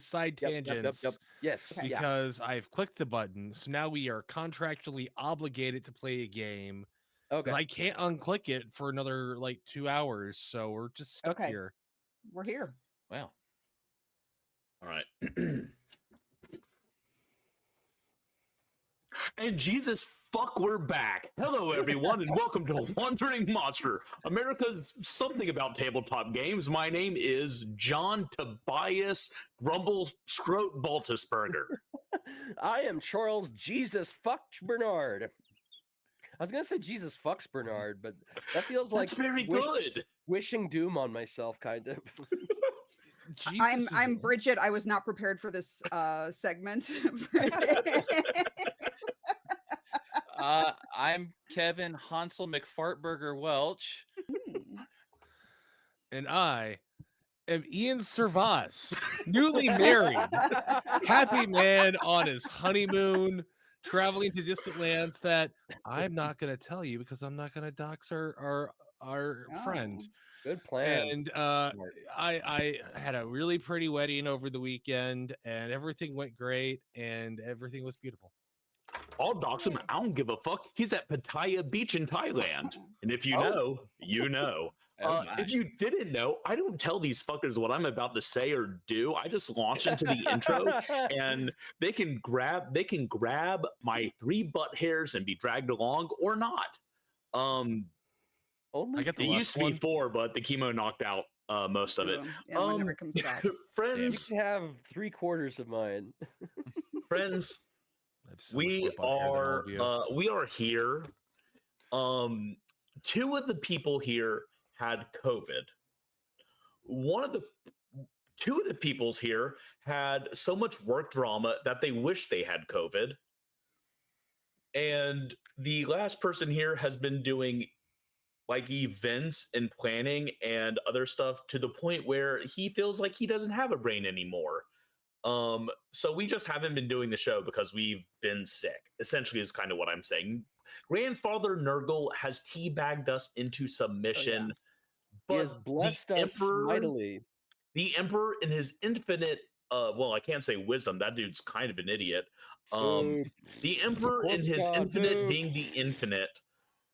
side tangents. Yes. Okay. Because I've clicked the button, so now we are contractually obligated to play a game. Okay. I can't unclick it for another like 2 hours, so we're just stuck Okay. here. We're here. Wow. All right. And Jesus fuck, we're back. Hello, everyone, and welcome to Wandering Monster, America's something about tabletop games. My name is John Tobias Grumble Scroat Baltisberger. I am Charles Jesus Fucks Bernard. I was gonna say Jesus fucks Bernard, but that feels like That's very good. Wishing doom on myself, kind of. I'm Bridget. I was not prepared for this segment. I'm Kevin Hansel McFartburger Welch. And I am Ian Servas, newly married, happy man on his honeymoon, traveling to distant lands that I'm not going to tell you because I'm not going to dox our friend. Good plan. And I had a really pretty wedding over the weekend, and everything went great, and everything was beautiful. I'll dox him. I don't give a fuck. He's at Pattaya Beach in Thailand. And if you know, you know. If you didn't know, I don't tell these fuckers what I'm about to say or do. I just launch into the intro, and they can grab my 3 butt hairs and be dragged along or not. Only I get the it used to be 4, but the chemo knocked out most of it. Yeah, it never comes back. Friends, you have 3/4 of mine. friends, So we are here. 2 of the people here had COVID. 2 of the peoples here had so much work drama that they wish they had COVID. And the last person here has been doing like events and planning and other stuff to the point where he feels like he doesn't have a brain anymore. So we just haven't been doing the show because we've been sick, essentially, is kind of what I'm saying. Grandfather Nurgle has teabagged us into submission. But he has blessed us mightily. The Emperor, in his infinite, well, I can't say wisdom. That dude's kind of an idiot. The Emperor, in his infinite, being the infinite,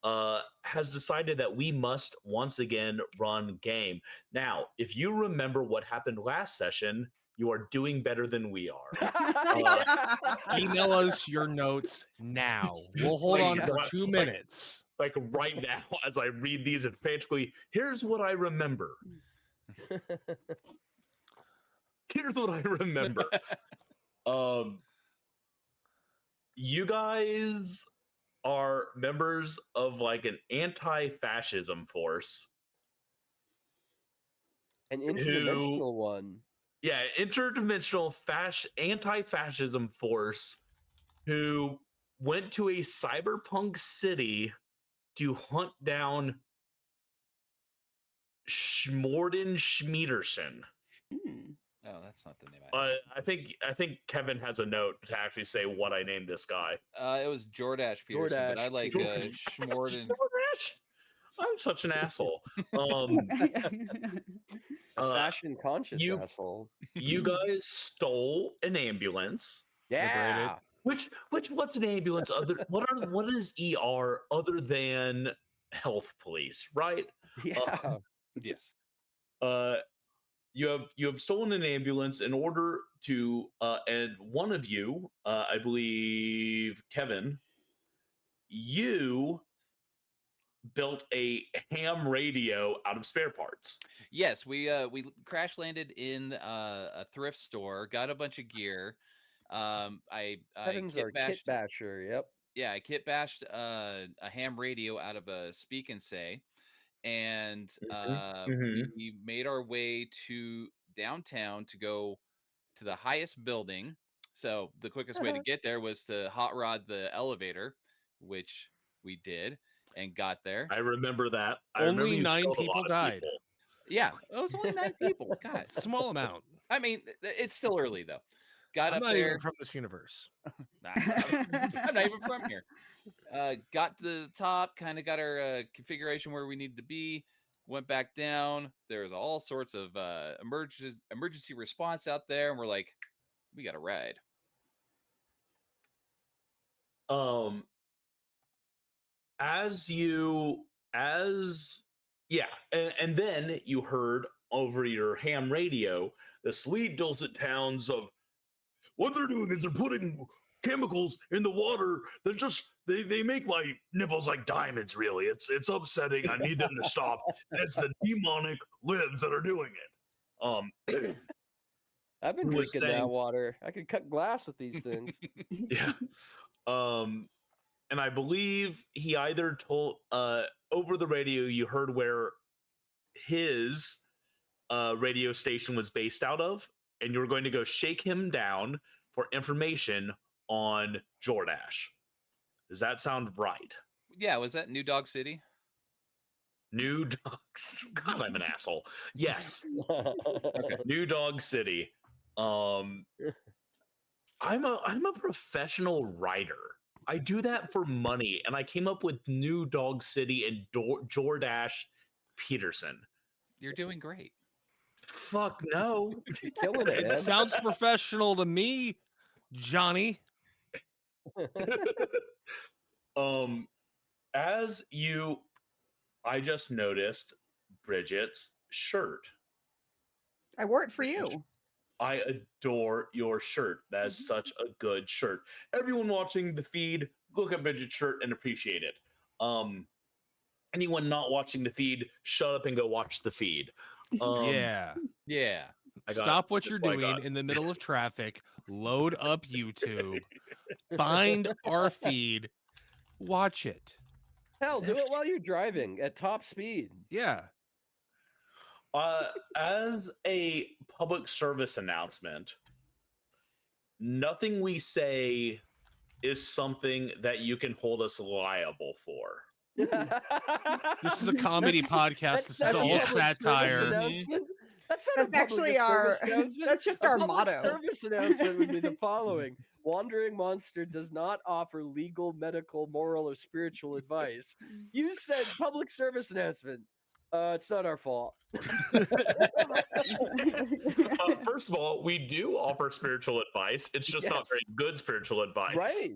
has decided that we must once again run game. Now, if you remember what happened last session, you are doing better than we are. Email us your notes now. We'll hold on for 2 minutes. Like right now, as I read these, and basically, here's what I remember. Here's what I remember. You guys are members of like an anti-fascism force. An interdimensional one. Yeah, interdimensional anti-fascism force who went to a cyberpunk city to hunt down Schmorden Schmiederson. Oh, that's not the name. I think Kevin has a note to actually say what I named this guy. It was Jordash Peterson, but I like Schmorden. I'm such an asshole. Fashion conscious asshole. You guys stole an ambulance. Yeah. What's an ambulance what is ER other than health police, right? Yeah. Yes. You have stolen an ambulance in order to and one of you, I believe Kevin, you built a ham radio out of spare parts. Yes, we crash landed in a thrift store, got a bunch of gear. I kit basher. Yep. Yeah, I kit bashed a ham radio out of a Speak and Say, and we made our way to downtown to go to the highest building. So the quickest way to get there was to hot rod the elevator, which we did and got there. I remember that. Only 9 people died. Yeah, it was only 9 people. God, small amount. I mean, it's still early though. I'm not even from this universe. I'm not even from here. Got to the top, kind of got our configuration where we needed to be. Went back down. There's all sorts of emergency response out there, and we're like, we got to ride. And then you heard over your ham radio the sweet dulcet tones of what they're doing is they're putting chemicals in the water that just they make my nipples like diamonds. Really, it's upsetting. I need them to stop. And it's the demonic libs that are doing it. I've been Who was drinking that saying- water. I could cut glass with these things. Yeah. And I believe he either told over the radio you heard where his radio station was based out of, and you were going to go shake him down for information on Jordash. Does that sound right? Yeah, was that New Dog City? New Dogs. God, I'm an asshole. Yes. New Dog City. I'm a professional writer. I do that for money, and I came up with New Dog City and Jordash Peterson. You're doing great. Fuck no. Killing it, It man. sounds professional to me, Johnny. I just noticed Bridget's shirt. I wore it for you. I adore your shirt. That is such a good shirt. Everyone watching the feed, look at Bridget's shirt and appreciate it. Anyone not watching the feed, shut up and go watch the feed. Yeah. Yeah. Stop what you're doing in the middle of traffic. Load up YouTube. Find our feed. Watch it. Hell, do it while you're driving at top speed. Yeah. As a public service announcement, nothing we say is something that you can hold us liable for. This is a comedy podcast. This is all satire. That's actually our. That's just our motto. Service announcement would be the following: Wandering Monster does not offer legal, medical, moral, or spiritual advice. You said public service announcement. It's not our fault. First of all, we do offer spiritual advice. It's just not very good spiritual advice. Right.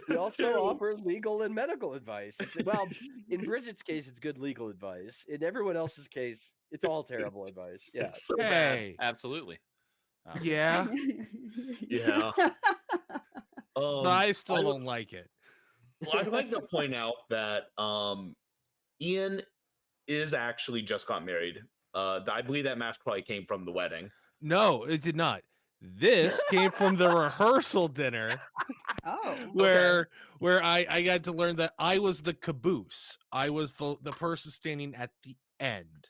We also offer legal and medical advice. Well, in Bridget's case, it's good legal advice. In everyone else's case, it's all terrible advice. Yeah. It's so bad. Hey. Absolutely. Yeah. Yeah. But I still don't like it. Well, I'd like to point out that Ian is actually just got married. I believe that mask probably came from the wedding. No, it did not. This came from the rehearsal dinner Oh. where I got to learn that I was the caboose. I was the person standing at the end.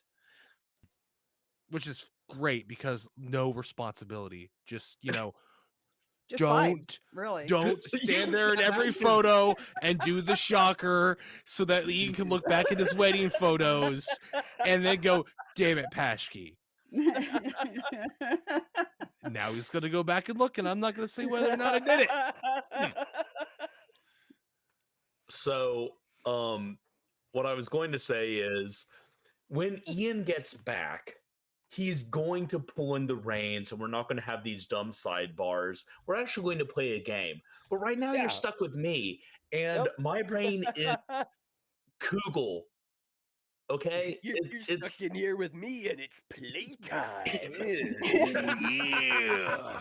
Which is great because no responsibility. Just, Just don't vibes, really. don't stand there in every photo and do the shocker so that Ian can look back at his wedding photos and then go, damn it, Paschke. Now he's gonna go back and look, and I'm not gonna say whether or not I did it. So, what I was going to say is when Ian gets back, he's going to pull in the reins, and we're not going to have these dumb sidebars. We're actually going to play a game. But right now, you're stuck with me, and my brain is Kugel. Okay? You're stuck in here with me, and it's playtime. Yeah.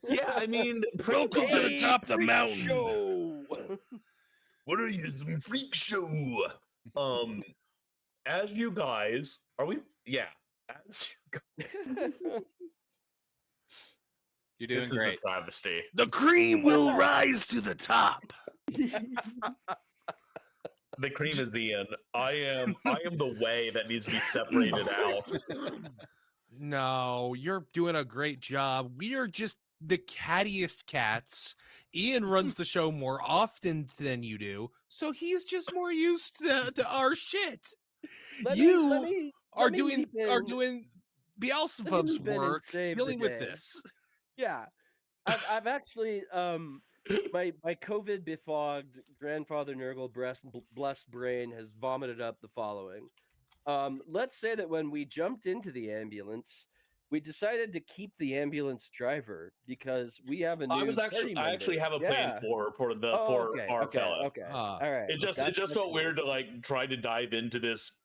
Yeah, I mean, Welcome to the top of the mountain. Show. What are you, some freak show? As you guys, are we? Yeah. As you guys, You're doing this great. is a travesty. The cream will rise to the top. The cream is the end. I am the way that needs to be separated out. No, you're doing a great job. We are just the cattiest cats. Ian runs the show more often than you do, so he's just more used to our shit. Let You me are leap doing in. Beelzebub's leap in and work save the dealing with day. this. Yeah, I've actually my COVID befogged grandfather Nurgle blessed brain has vomited up the following. let's say that when we jumped into the ambulance, we decided to keep the ambulance driver because we have a new. I actually have a plan for our fella. Okay. All right. It just felt weird to like try to dive into this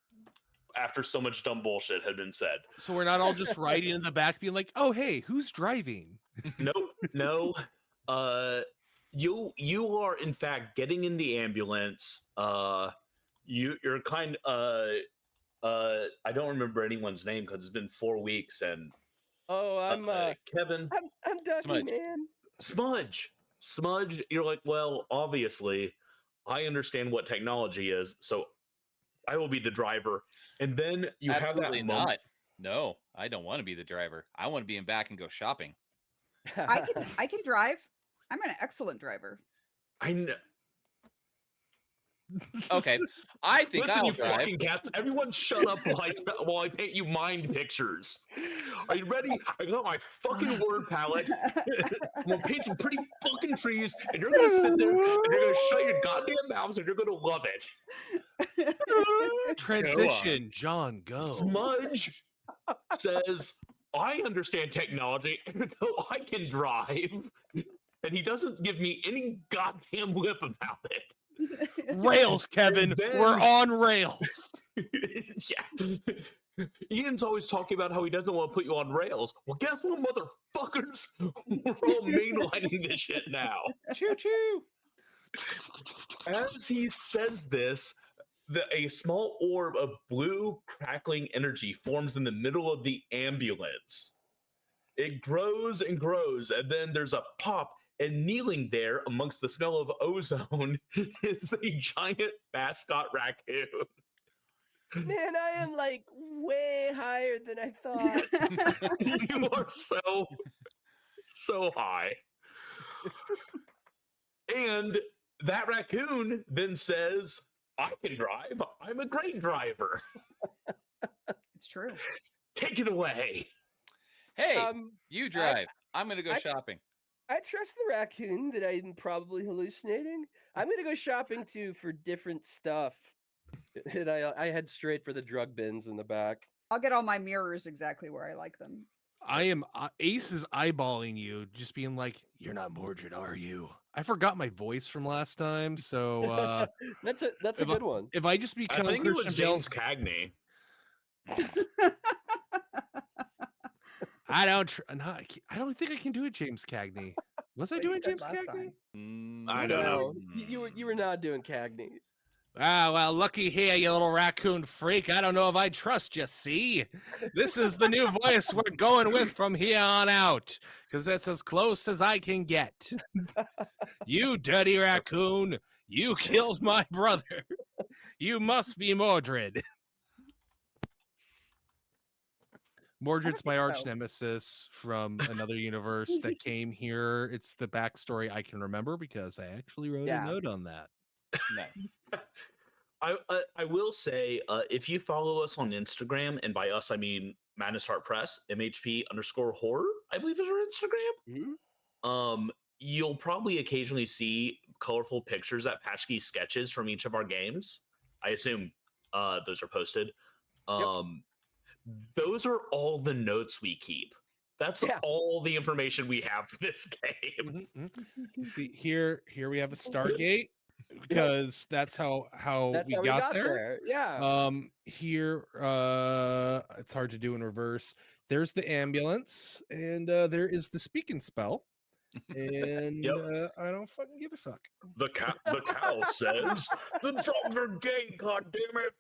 after so much dumb bullshit had been said. So we're not all just riding in the back, being like, "Oh, hey, who's driving?" No. You are in fact getting in the ambulance. You're kind. I don't remember anyone's name because it's been 4 weeks and. Oh, I'm Kevin. I'm Dougie, man. Smudge. You're like, well, obviously, I understand what technology is, so I will be the driver. And then you Absolutely have that moment. not. No, I don't want to be the driver. I want to be in back and go shopping. I can drive. I'm an excellent driver. I know. Okay, I think Listen, I'll you drive. fucking cats! Everyone, shut up while I paint you mind pictures. Are you ready? I got my fucking word palette. I'm gonna paint some pretty fucking trees, and you're gonna sit there and you're gonna shut your goddamn mouths, and you're gonna love it. Transition, John, go. Smudge says, "I understand technology, and though I can drive," and he doesn't give me any goddamn lip about it. Rails, Kevin. We're on rails. Yeah. Ian's always talking about how he doesn't want to put you on rails. Well, guess what, motherfuckers? We're all mainlining this shit now. Choo choo. As he says this, a small orb of blue crackling energy forms in the middle of the ambulance. It grows and grows, and then there's a pop. And kneeling there amongst the smell of ozone is a giant mascot raccoon. Man, I am like way higher than I thought. You are so high. And that raccoon then says, "I can drive. I'm a great driver." It's true. Take it away. Hey, you drive. I'm going to go shopping. I trust the raccoon that I'm probably hallucinating. I'm going to go shopping too for different stuff. And I head straight for the drug bins in the back. I'll get all my mirrors exactly where I like them. I am Ace is eyeballing you, just being like, "You're not Mordred, are you?" I forgot my voice from last time, so that's a good one. If I just become I think Christian it was Bale's James Cagney. I don't think I can do it, James Cagney. Was I doing James Cagney? I don't know. You were not doing Cagney. Ah, well, looky here, you little raccoon freak. I don't know if I trust you, see? This is the new voice we're going with from here on out, because that's as close as I can get. You dirty raccoon, you killed my brother. You must be Mordred. Mordred's my arch nemesis from another universe that came here. It's the backstory I can remember because I actually wrote a note on that. Nice. I will say, if you follow us on Instagram, and by us I mean Madness Heart Press, MHP_horror, I believe is our Instagram. Mm-hmm. You'll probably occasionally see colorful pictures that Paschke sketches from each of our games. I assume those are posted. Those are all the notes we keep. That's all the information we have for this game. See, here we have a Stargate, because that's how we got there. Yeah. Here, it's hard to do in reverse. There's the ambulance, and there is the speaking spell. And I don't fucking give a fuck. The cow says the dogs are gay. God damn it!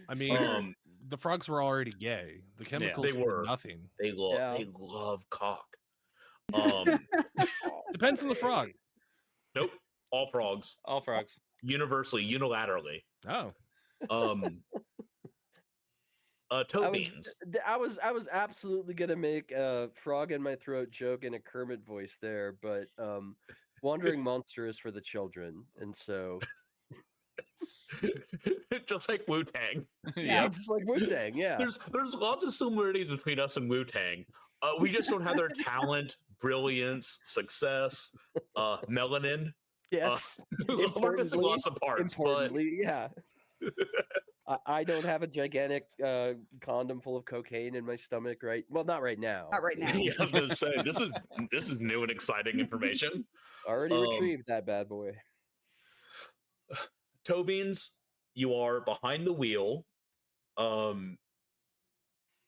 I mean, the frogs were already gay. The chemicals were nothing. They love cock. Depends on the frog. Nope, all frogs. All frogs. Universally, unilaterally. Oh. Toe beans. I was absolutely gonna make a frog in my throat joke in a Kermit voice there, but Wandering Monster is for the children, and so just like Wu-Tang. Yeah, just like Wu-Tang. Yeah, there's lots of similarities between us and Wu-Tang. We just don't have their talent, brilliance, success, melanin. Yes, We're missing lots of parts. Importantly, yeah. I don't have a gigantic condom full of cocaine in my stomach, right? Well, not right now. Not right now. Yeah, I was gonna say this is new and exciting information. Already retrieved that bad boy. Toe Beans, you are behind the wheel.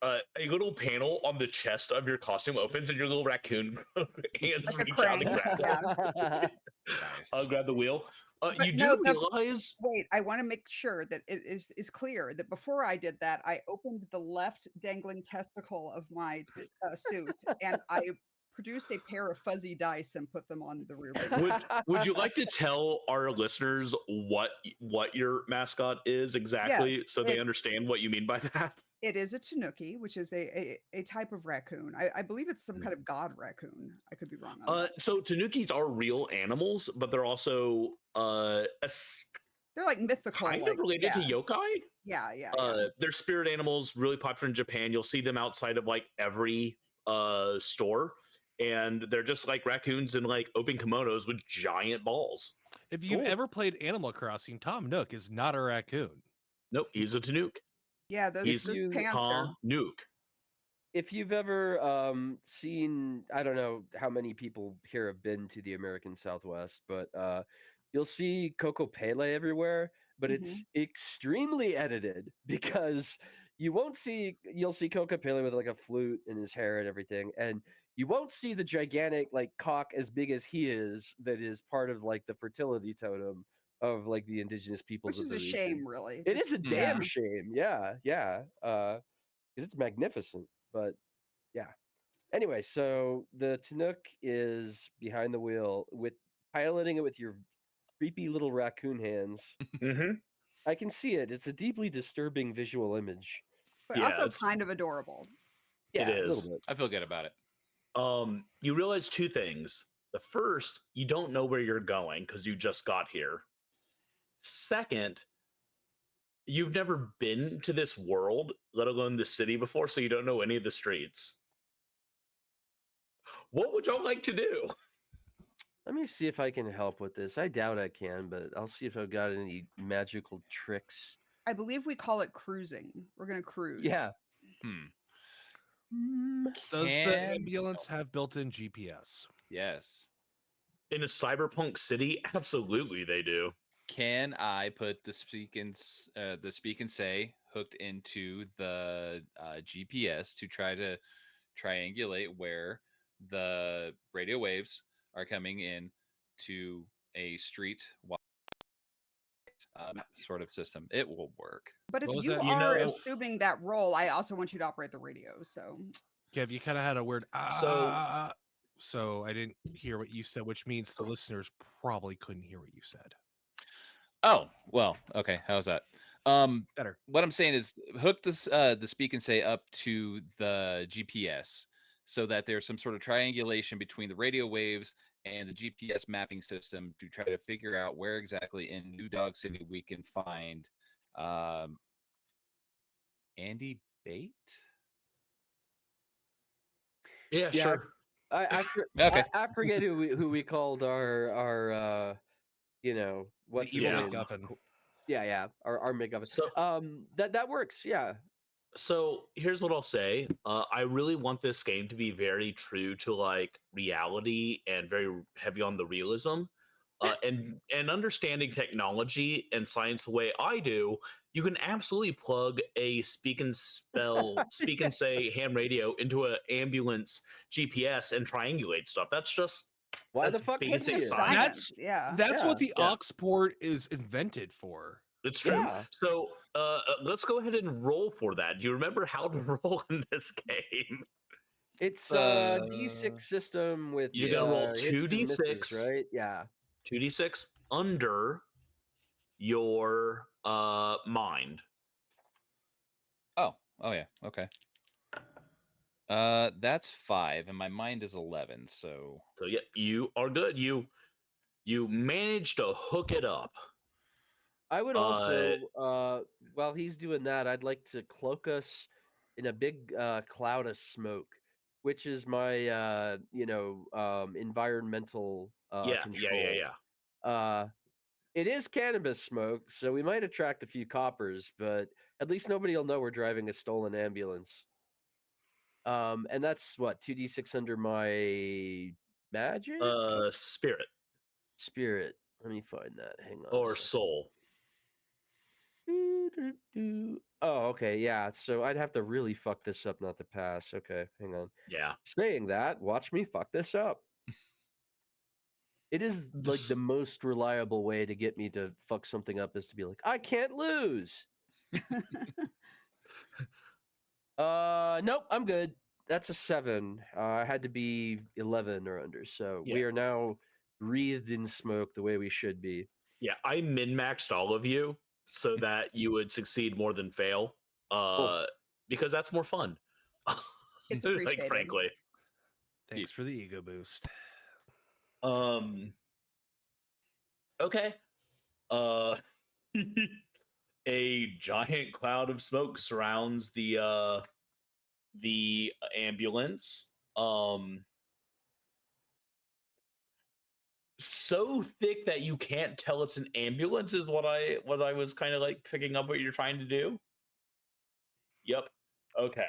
A little panel on the chest of your costume opens, and your little raccoon hands Like a reach out and crank, grab yeah. Nice. grab the wheel. But You no, do realize wait, I want to make sure that it is clear that before I did that, I opened the left dangling testicle of my suit and I produced a pair of fuzzy dice and put them on the rear view. would you like to tell our listeners what your mascot is exactly, Yes, so they understand what you mean by that? it is a tanuki, which is a type of raccoon. I believe it's some kind of god raccoon. I could be wrong on that. So tanukis are real animals, but they're also They're like mythical, kind like, of related to yokai. Yeah, yeah. They're spirit animals, really popular in Japan. You'll see them outside of like every store, and they're just like raccoons in like open kimonos with giant balls. If you've ever played Animal Crossing, Tom Nook is not a raccoon. Nope, he's a Tanuk. Yeah, those He's pants are. Tanuk. If you've ever seen, I don't know how many people here have been to the American Southwest, but you'll see Coco Pele everywhere, but it's extremely edited because you'll see Coco Pele with like a flute in his hair and everything, and you won't see the gigantic like cock as big as he is that is part of like the fertility totem of like the indigenous peoples. Which is of a the shame, region. really. It is a damn shame. Yeah. Because it's magnificent. But yeah. Anyway, so the Chinook is behind the wheel with piloting it with your creepy little raccoon hands. I can see it. It's a deeply disturbing visual image. But also kind of adorable. Yeah, it is. A little bit. I feel good about it. You realize two things. The first, you don't know where you're going because you just got here. Second, you've never been to this world, let alone the city before, so you don't know any of the streets. What would y'all like to do? Let me see if I can help with this. I doubt I can, but I'll see if I've got any magical tricks. I believe we call it cruising. We're going to cruise. Yeah. Does the ambulance have built-in GPS? Yes. In a cyberpunk city, absolutely they do. Can I put the speak and say hooked into the GPS to try to triangulate where the radio waves are coming in to a street map sort of system? It will work. But if you are assuming that role, I also want you to operate the radio. So, Kev, you kind of had a weird so I didn't hear what you said, which means the listeners probably couldn't hear what you said. Oh, well, okay. How's that? Better. What I'm saying is hook this the speak and say up to the GPS so that there's some sort of triangulation between the radio waves and the GPS mapping system to try to figure out where exactly in New Dog City we can find Andy Bate. Yeah, sure. I forget who we called our what's the evil MacGuffin. Yeah, our MacGuffin. So that works. Yeah. So here's what I'll say. I really want this game to be very true to like reality and very heavy on the realism. And understanding technology and science the way I do, you can absolutely plug a speak and say ham radio into an ambulance GPS and triangulate stuff. That's the fuck basic science. That's what the aux port is invented for. It's true. Yeah. So let's go ahead and roll for that. Do you remember how to roll in this game? It's a D6 system with you gotta roll 2d6, right? Yeah. 2d6 under your mind. Oh yeah. Okay. That's 5, and my mind is 11. So yeah, you are good. You managed to hook it up. I would also, while he's doing that, I'd like to cloak us in a big cloud of smoke, which is my, environmental control. Yeah. It is cannabis smoke, so we might attract a few coppers, but at least nobody will know we're driving a stolen ambulance. And that's what 2d6 under my magic Spirit spirit. Let me find that. Hang on. or soul. Oh, okay, yeah. So I'd have to really fuck this up not to pass. Okay, hang on. Yeah. Saying that, watch me fuck this up. It is like the most reliable way to get me to fuck something up is to be like, I can't lose. Nope, I'm good. That's a 7. I had to be 11 or under. So we Yeah. are now wreathed in smoke the way we should be. Yeah, I min-maxed all of you so that you would succeed more than fail. Cool. Because that's more fun. It's like appreciated. frankly. Thanks for the ego boost. Okay. A giant cloud of smoke surrounds the ambulance. So thick that you can't tell it's an ambulance is what I was kind of like picking up what you're trying to do. Yep. Okay.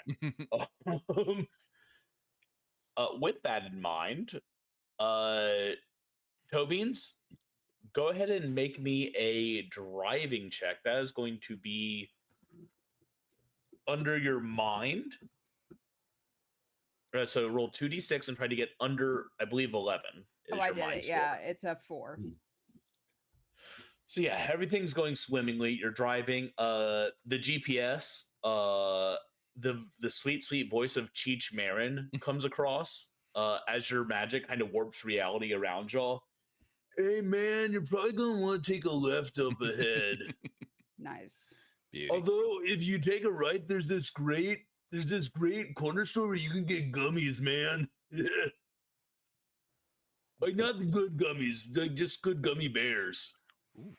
With that in mind, Tobeans, go ahead and make me a driving check. That is going to be under your mind. So roll 2d6 and try to get under, I believe, 11. Oh, I did it. Yeah, it's a 4. So yeah, everything's going swimmingly. You're driving. The GPS, the sweet voice of Cheech Marin comes across as your magic kind of warps reality around y'all. Hey man, you're probably gonna want to take a left up ahead. Nice. Beauty. Although if you take a right, there's this great corner store where you can get gummies, man. Like not the good gummies, like just good gummy bears. Ooh.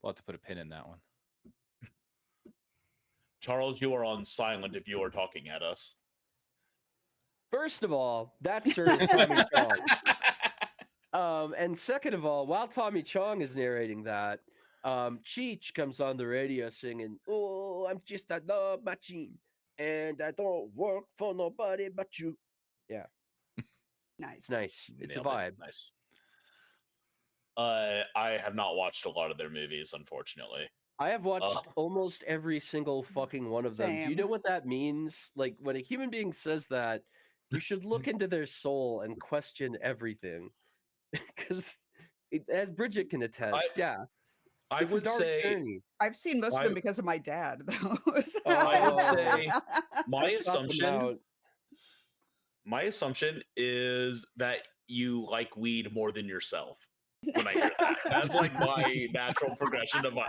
We'll have to put a pin in that one. Charles, you are on silent if you are talking at us. First of all, that sir is Tommy Chong. And second of all, while Tommy Chong is narrating that, Cheech comes on the radio singing, "Oh, I'm just a love machine, and I don't work for nobody but you." Yeah, Nice. it's nice. It's a Nailed vibe. it. Nice. I have not watched a lot of their movies, unfortunately. I have watched almost every single fucking one of them. Do you know Same. what that means? Like when a human being says that, you should look into their soul and question everything, because as Bridget can attest, I it's would a dark say journey. I've seen most of them because of my dad, though. I would say my I sought them out. assumption is that you like weed more than yourself. When I hear that, that's like my natural progression of my.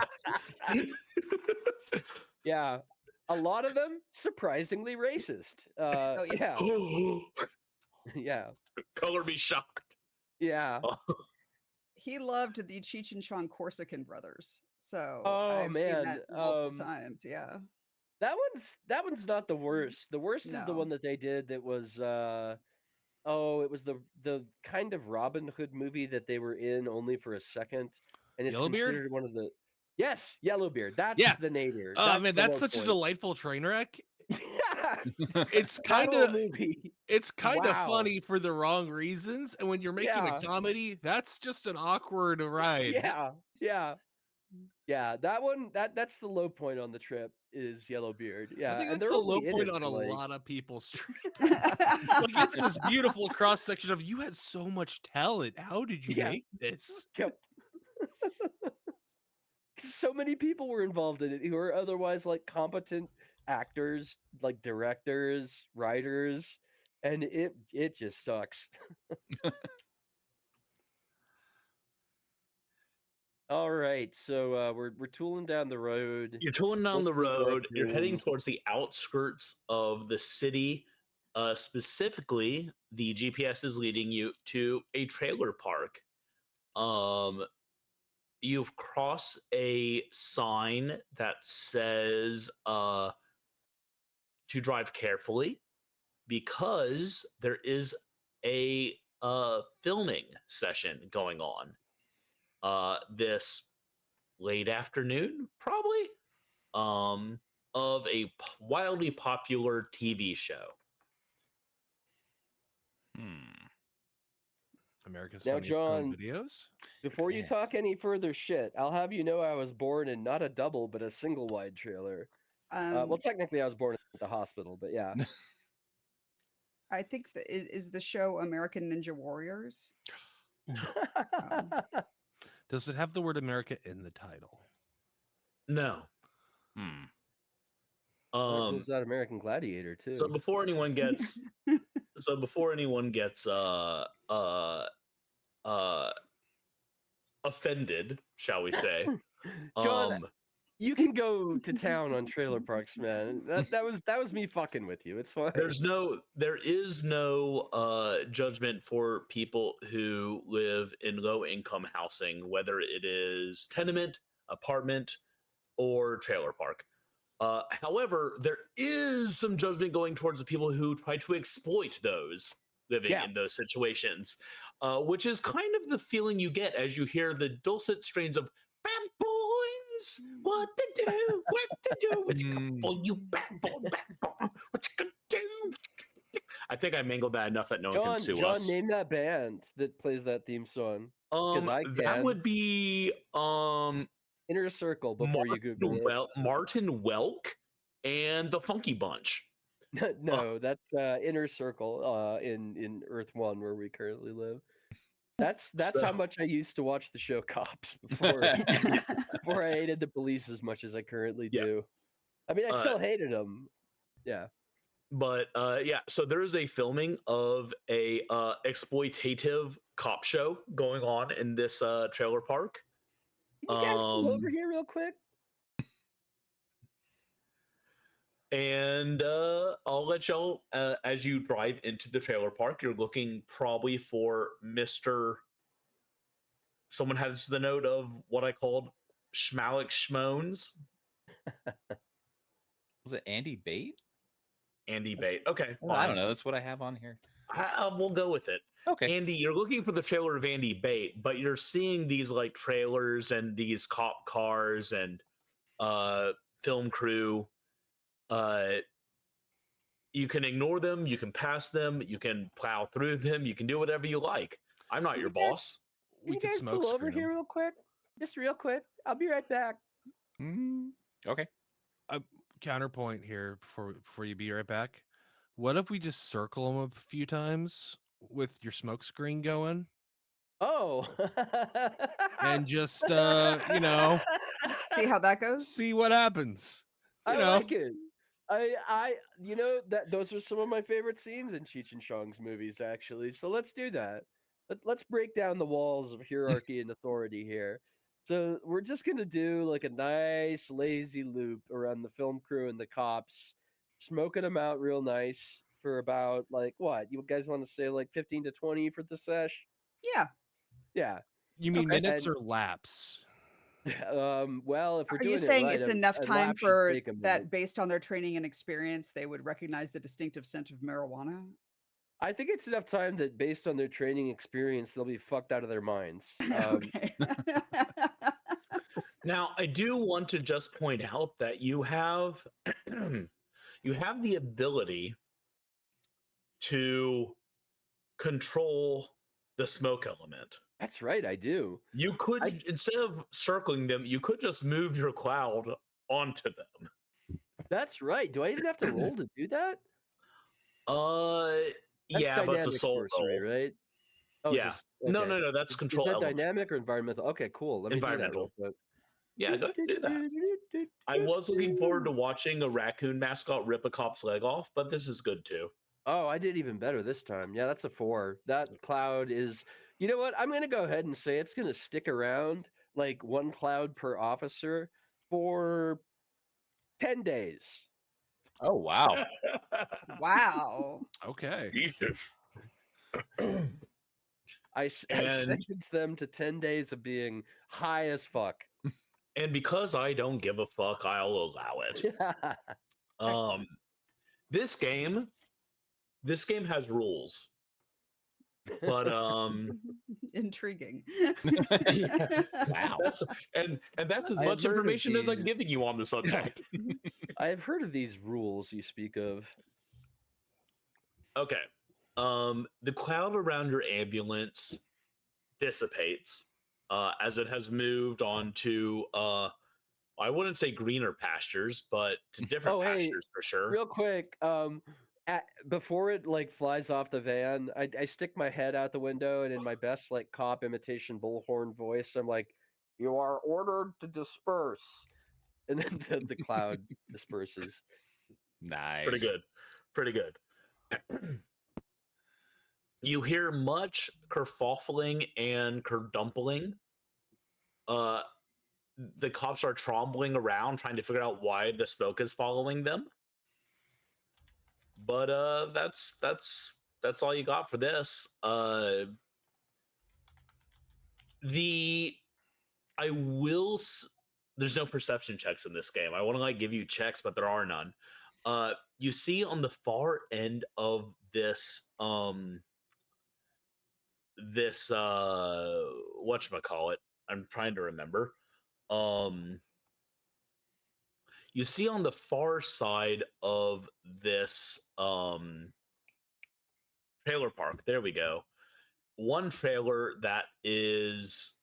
Yeah, a lot of them surprisingly racist. Oh, yeah. Yeah, Color me shocked. yeah. He loved the Cheech and Chong Corsican brothers. So Oh, I've seen man, that multiple times. Yeah. That one's not the worst. The worst is the No. one that they did that was it was the kind of Robin Hood movie that they were in only for a second, and it's Yellowbeard? considered one of the Yellowbeard. That's Yeah. the nadir. Oh man, that's low such a point. delightful train wreck. Yeah, It's that kind whole of movie. it's kind of Wow. funny for the wrong reasons, and when you're making Yeah. a comedy, that's just an awkward ride. Yeah. That one that's the low point on the trip is Yellowbeard. Yeah, I think and that's they're the low only in point it on for, a like, lot of people's trip. Like it's this beautiful cross section of you had so much talent. How did you Yeah. make this? Yep. So many people were involved in it who are otherwise like competent actors, like directors, writers, and it just sucks. All right, so we're tooling down the road. You're tooling down the Listening to road. You're heading Racoon. towards the outskirts of the city. Specifically, the GPS is leading you to a trailer park. You've crossed a sign that says to drive carefully because there is a filming session going on. this late afternoon, probably, of a wildly popular TV show. America's Now, Funniest Home John, Videos. Before you talk any further shit, I'll have you know I was born in not a double, but a single wide trailer. Well, technically, I was born at the hospital, but yeah. I think is the show American Ninja Warriors. Does it have the word America in the title? No. There's that American Gladiator too. So before anyone gets offended, shall we say? John, you can go to town on trailer parks, man. That was me fucking with you. It's fine. There is no judgment for people who live in low income housing, whether it is tenement, apartment, or trailer park. However, there is some judgment going towards the people who try to exploit those living in those situations, which is kind of the feeling you get as you hear the dulcet strains of "Bad boys, what to do, what you got for you, bad boy, what you gonna do?" I think I mangled that enough that no one can sue us. John, name that band that plays that theme song. That would be Inner Circle before you Google it. Martin Welch and the Funky Bunch. No, that's Inner Circle in Earth 1 where we currently live. That's how much I used to watch the show Cops before I hated the police as much as I currently do. I mean, I still hated them. Yeah. But so there is a filming of a exploitative cop show going on in this trailer park. Can you guys pull over here real quick? And I'll let y'all, as you drive into the trailer park, you're looking probably for Mr. Someone has the note of what I called Shmalex Shmones. Was it Andy Bate? Andy Bate. Okay. Well, I don't know. That's what I have on here. We'll go with it. Okay. Andy, you're looking for the trailer of Andy Bate, but you're seeing these like trailers and these cop cars and film crew. You can ignore them, you can pass them, you can plow through them, you can do whatever you like. I'm not your boss. Can you guys pull over here real quick? Just real quick. I'll be right back. Okay. Counterpoint here before you be right back. What if we just circle them a few times with your smoke screen going? Oh. And just see how that goes? See what happens. I like it. I that those are some of my favorite scenes in Cheech and Chong's movies, actually. So let's do that. Let's break down the walls of hierarchy and authority here. So we're just gonna do like a nice lazy loop around the film crew and the cops, smoking them out real nice for about like what? You guys want to say like 15 to 20 for the sesh? Yeah. Yeah. You mean minutes or laps? Well, if we're Are doing you saying it right, it's enough time lap should for take a minute. that based on their training and experience, they would recognize the distinctive scent of marijuana? I think it's enough time that based on their training experience, they'll be fucked out of their minds. Okay. Now, I do want to just point out that you have the ability to control the smoke element. That's right, I do. You could, instead of circling them, you could just move your cloud onto them. That's right. Do I even have to roll to do that? That's yeah, but it's a soul sorcery, roll. right? Oh, yeah. No, that's control. Is that dynamic or environmental? Okay, cool. Let me environmental. do that. Yeah, go ahead and do that. I was looking forward to watching a raccoon mascot rip a cop's leg off, but this is good too. Oh, I did even better this time. Yeah, that's a 4. That cloud is, you know what? I'm going to go ahead and say it's going to stick around like 1 cloud per officer for 10 days. Oh, wow. Wow. Okay. Jesus. I sentence them to 10 days of being high as fuck. And because I don't give a fuck, I'll allow it. This game has rules. But Intriguing. yeah, Wow. and that's as I have much heard of information as I'm these. giving you on the subject. I have heard of these rules you speak of. Okay. The cloud around your ambulance dissipates as it has moved on to I wouldn't say greener pastures, but to different Oh, hey, pastures for sure. real quick, before it like flies off the van, I stick my head out the window, and in my best like cop imitation bullhorn voice, I'm like, "You are ordered to disperse," and then the cloud disperses. Nice. Pretty good. Pretty good. You hear much kerfuffling and kerdumpling. The cops are trombling around trying to figure out why the smoke is following them. But that's all you got for this. There's no perception checks in this game. I want to like give you checks, but there are none. You see on the far end of this whatchamacallit, I'm trying to remember. You see on the far side of this trailer park, there we go, one trailer that is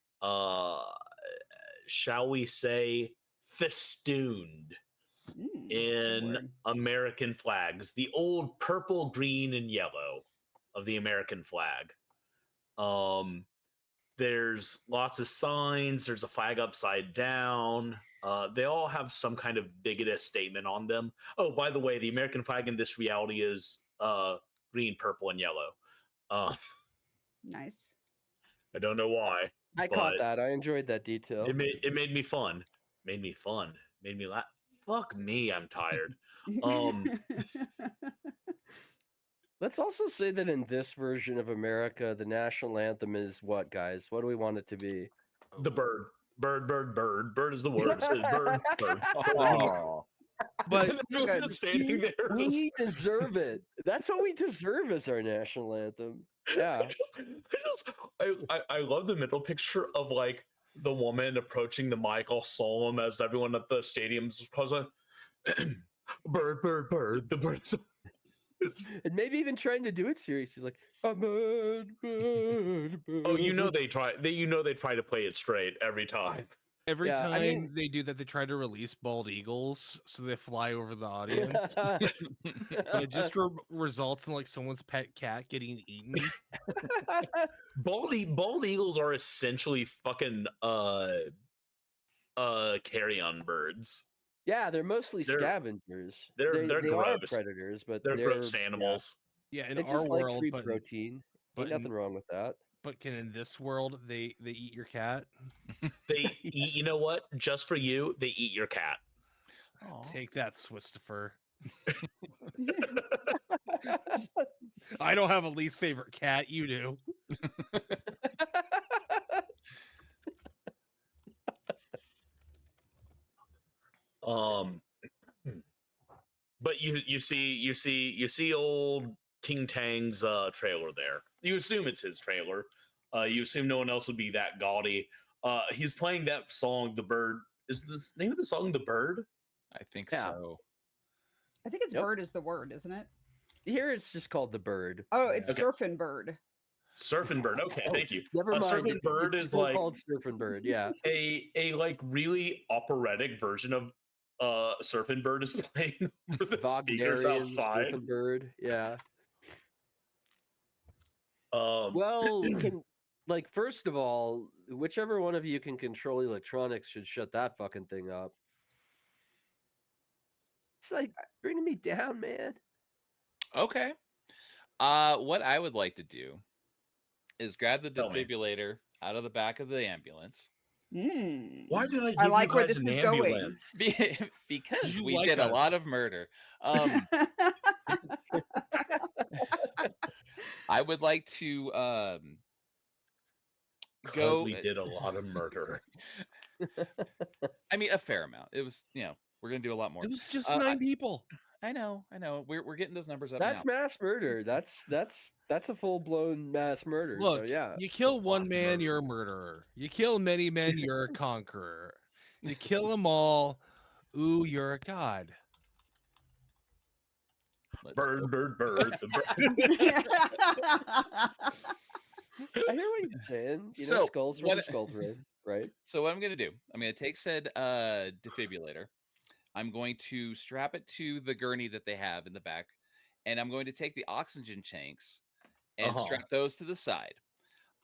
shall we say festooned in American flags, the old purple, green, and yellow of the American flag. There's lots of signs. There's a flag upside down. They all have some kind of bigoted statement on them. Oh, by the way, the American flag in this reality is green, purple, and yellow. Nice. I don't know why. I caught that. I enjoyed that detail. It made me fun. Made me fun. Made me laugh. Fuck me, I'm tired. Let's also say that in this version of America, the national anthem is what, guys? What do we want it to be? The bird. Bird, bird, bird. Bird is the word. It says bird, bird. Oh. But Everyone's just standing there. We deserve it. That's what we deserve as our national anthem. Yeah. I love the middle picture of like the woman approaching the mic all solemn as everyone at the stadium's present. Bird, bird, bird. The bird's. And maybe even trying to do it seriously, like a bird, bird, bird. Oh, you know they try. They try to play it straight every time. every Yeah, time I mean- they do that, they try to release bald eagles so they fly over the audience. But it just results in like someone's pet cat getting eaten. Bald eagles are essentially fucking carrion birds. Yeah, they're mostly They're- scavengers. they're they are gross. predators, but They're gross animals. Yeah, in It's our just world, like free but protein. but Ain't nothing wrong with that. but can in this world they eat your cat? They eat. You know what? Just for you, they eat your cat. Take that, Swistifer. I don't have a least favorite cat. You do. But you see old Ting Tang's trailer there. You assume it's his trailer. You assume no one else would be that gaudy. He's playing that song, The Bird. Is the name of the song The Bird? I think Yeah. so. I think it's Yep. bird is the word, isn't it? Here it's just called the bird. Oh, it's Okay. surfing bird. Surfing Bird. Okay, Oh, thank you. Never mind. Surfing Bird it's is still like called surfing bird. Yeah. a like really operatic version of Surfing Bird is playing for the speakers Wagnerian outside. surfing bird. Yeah. Um, Well, like first of all, whichever one of you can control electronics should shut that fucking thing up. It's like bringing me down, man. Okay. What I would like to do is grab the Tell me. defibrillator out of the back of the ambulance why did I give I like you where guys this an is going. ambulance? because You we like did a lot us. of murder. I would like to Because go. we did a lot of murder. I mean, a fair amount. It was, we're gonna do a lot more. It was just I- 9 people. I know. We're getting those numbers up That's now. mass murder. That's a full blown mass murder. Look, so yeah, you a kill lot one of man, murder. you're a murderer. You kill many men, you're a conqueror. You kill them all, ooh, you're a god. Let's Bird, go. bird, bird. The bird. I hear what you're saying. You know, So, skulls from what- the skull thread, right? So what I'm gonna do? I'm gonna take said defibrillator. I'm going to strap it to the gurney that they have in the back, and I'm going to take the oxygen tanks and strap those to the side.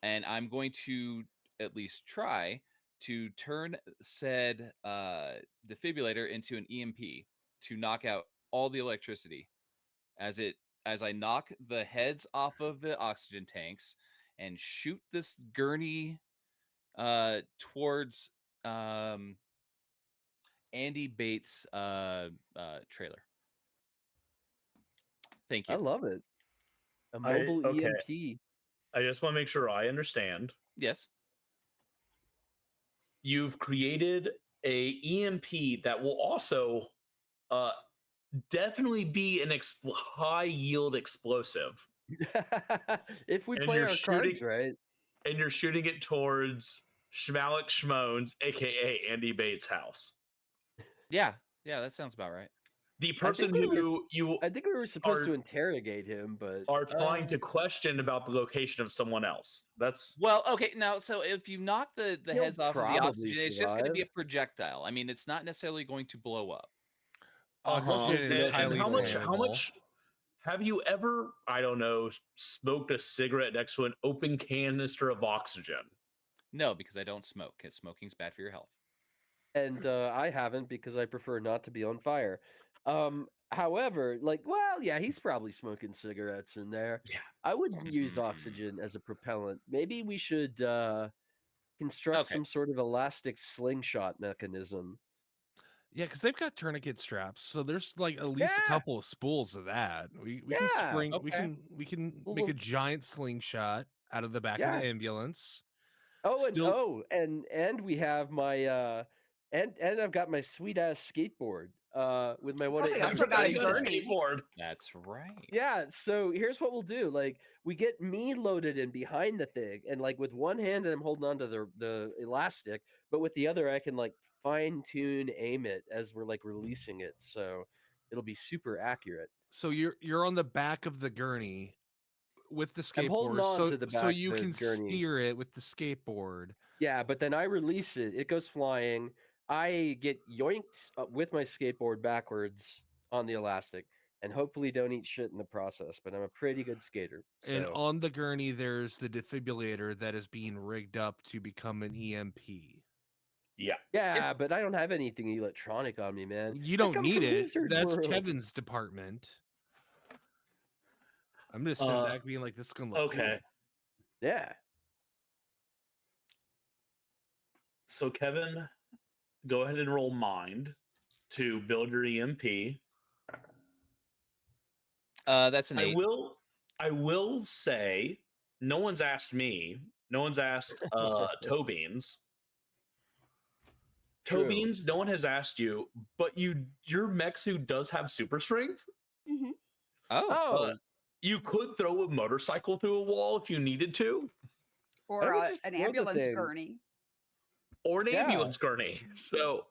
And I'm going to at least try to turn said defibrillator into an EMP to knock out all the electricity as I knock the heads off of the oxygen tanks and shoot this gurney towards Andy Bates' trailer. Thank I you. love it. A mobile okay. EMP. I just want to make sure I understand. Yes. You've created a EMP that will also definitely be an high yield explosive, If we And play you're our cards shooting- right. and you're shooting it towards Shmalex Shmones, aka Andy Bates' house. Yeah, that sounds about right. The person we were- who you I think we were supposed Are- to interrogate him, but are trying to question about the location of someone else. That's Well, okay, now so if you knock the He'll heads off of the probably oxygen, it's just going to be a survive. projectile. I mean, it's not necessarily going to blow up. Oxygen And- is and highly how much flammable. have you ever, I don't know, smoked a cigarette next to an open canister of oxygen? No, because I don't smoke. 'Cause smoking's bad for your health. and I haven't because I prefer not to be on fire. However, yeah, he's probably smoking cigarettes in there. Yeah. I wouldn't use oxygen as a propellant. Maybe we should construct Okay. some sort of elastic slingshot mechanism. Yeah, because they've got tourniquet straps, so there's like at least a Yeah. couple of spools of that. We can Yeah, spring. okay. We can Well, make a giant slingshot out of the back of Yeah. the ambulance. Oh, Still- and we have my and I've got my sweet ass skateboard with my one. Oh, yeah, I I've forgot got a a gurney. skateboard. That's right. Yeah, so here's what we'll do. Like, we get me loaded in behind the thing, and like with one hand I'm holding onto the elastic, but with the other I can like fine tune aim it as we're like releasing it, so it'll be super accurate. So you're on the back of the gurney with the I'm holding skateboard, on so to the so back you of the can gurney. steer it with the skateboard. Yeah, but then I release it, it goes flying. I get yoinked with my skateboard backwards on the elastic, and hopefully don't eat shit in the process. But I'm a pretty good skater. And So on the gurney, there's the defibrillator that is being rigged up to become an EMP. Yeah. yeah, but I don't have anything electronic on me, man. You I don't come need from it. Wizard That's World. Kevin's department. I'm just sitting back being like, this is gonna look Okay. Yeah. So Kevin, go ahead and roll mind to build your EMP. That's an 8. I will say, no one's asked me. No one's asked Toe Beans. Toe True. Beans, no one has asked you, but your mech suit does have super strength. Mhm. Oh, Oh, You could throw a motorcycle through a wall if you needed to, Or would just an throw the ambulance thing. gurney. or an Yeah. ambulance gurney. So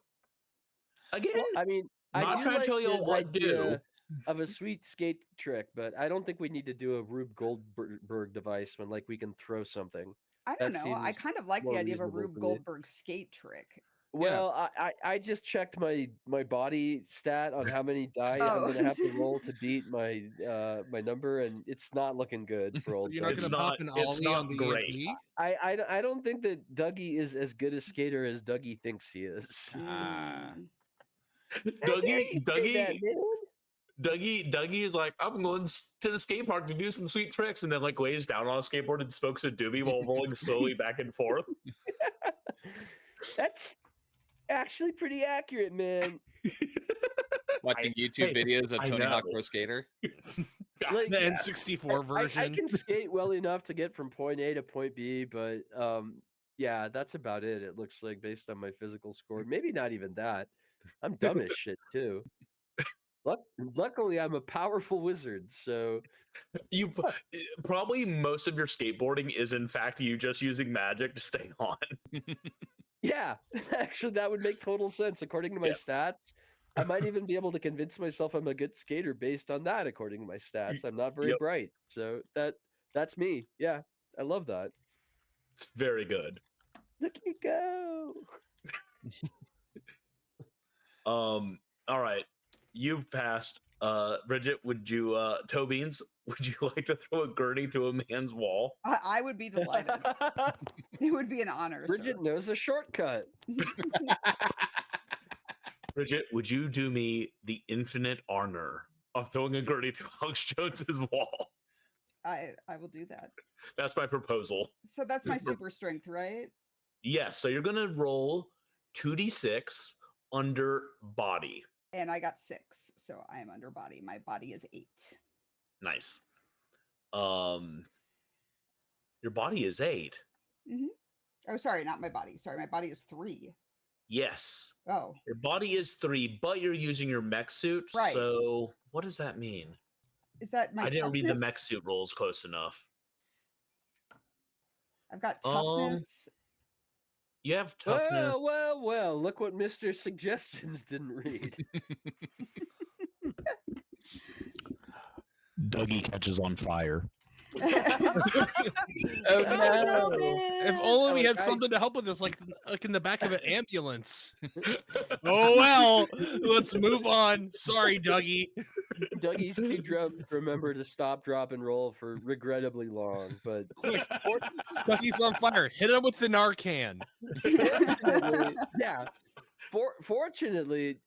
again, well, I mean, I'm I not do trying to like tell y'all the what to do. idea of a sweet skate trick, but I don't think we need to do a Rube Goldberg device when like we can throw something. I don't That know. I seems kind of like the more idea of a reasonable Rube to me. Goldberg skate trick. Well, I just checked my body stat on how many die I'm Oh. gonna have to roll to beat my my number, and it's not looking good for old You're not It's gonna Dougie. pop an it's ollie not on the great. EMP? I don't think that Dougie is as good a skater as Dougie thinks he is. Ah. Mm. Dougie is like, I'm going to the skate park to do some sweet tricks, and then like lays down on a skateboard and smokes a doobie while rolling slowly back and forth. That's actually pretty accurate, man. Watching YouTube videos of I Tony Hawk know. Pro Skater. Like, The Yes. N64 version. I can skate well enough to get from point A to point B, but yeah, that's about it. It looks like based on my physical score. Maybe not even that. I'm dumb as shit too. Luckily, I'm a powerful wizard, so You probably most of your skateboarding is in fact you just using magic to stay on. yeah, actually, that would make total sense. According to my Yeah. stats, I might even be able to convince myself I'm a good skater based on that. According to my stats, I'm not very Yep. bright, so that's me. Yeah, I love that. It's very good. Look at me go! All right. You've passed. Bridget, would you toe beans, would you like to throw a gurney through a man's wall? I would be delighted. It would be an honor. Bridget sir. knows a shortcut. Bridget, would you do me the infinite honor of throwing a gurney through Alex Jones's wall? I will do that. That's my proposal. So that's my super strength, right? Yes. So you're gonna roll 2d6 under body. And I got 6, so I am under body. My body is 8. Nice. Your body is 8. Oh, sorry, not my body. Sorry, my body is 3. Yes. Oh, Your body is 3, but you're using your mech suit. Right. So what does that mean? is that my I didn't read the mech toughness? suit rolls close enough. I've got Um, toughness. You have toughness. Well, look what Mr. Suggestions didn't read. Dougie catches on fire. Oh, no. If only we had something to help with this, like in the back of an ambulance. Oh well, let's move on. Sorry, Dougie. Dougie's too drunk to remember to stop, drop, and roll for regrettably long, but Quick, Dougie's on fire. Hit him with the Narcan. fortunately, yeah. Fortunately,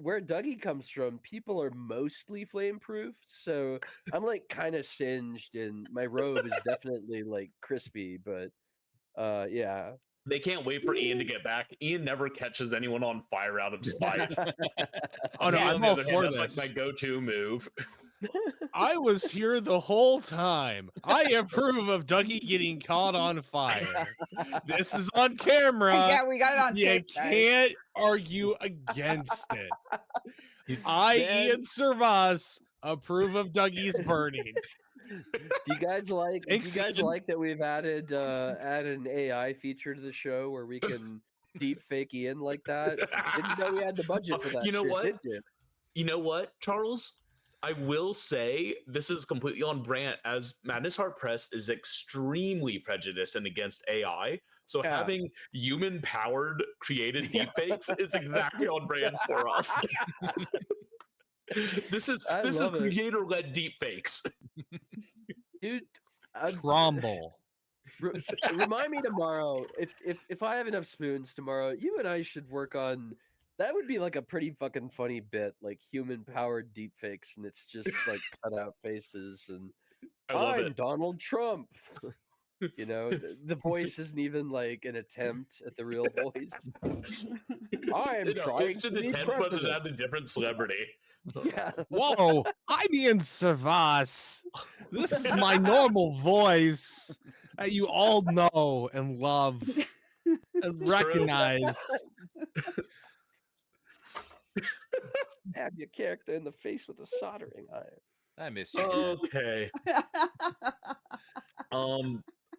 where Dougie comes from, people are mostly flame-proof, so I'm like kind of singed, and my robe is definitely like crispy, but yeah. They can't wait for Ian to get back. Ian never catches anyone on fire out of spite. Oh no, Me, on I'm the all other hand, for that's this. like my go-to move. I was here the whole time. I approve of Dougie getting caught on fire. This is on camera. Yeah, we got it on You tape, guys. can't argue against it. I, Man. Ian Servas, approve of Dougie's burning. Do you guys like? Thanks, do you guys Ian. like that we've added an AI feature to the show where we can deep fake Ian like that? Didn't know we had the budget for that. You know shit, what? Did you? You know what, Charles? I will say this is completely on brand, as Madness Heart Press is extremely prejudiced and against AI. So Yeah. having human-powered created deepfakes is exactly on brand for us. This is I this is love it. creator-led deepfakes. Dude. Tromble. Remind me tomorrow if I have enough spoons tomorrow. You and I should work on. That would be like a pretty fucking funny bit, like human-powered deepfakes, and it's just like cut out faces and I love I'm it. Donald Trump. You know, the voice isn't even like an attempt at the real voice. I am No, trying it's to an be attempt, but president. at a different celebrity. Yeah. Whoa, I'm Ian Servas. This is my normal voice that you all know and love and It's true. recognize. Stab your character in the face with a soldering iron. I missed you. Oh. Okay.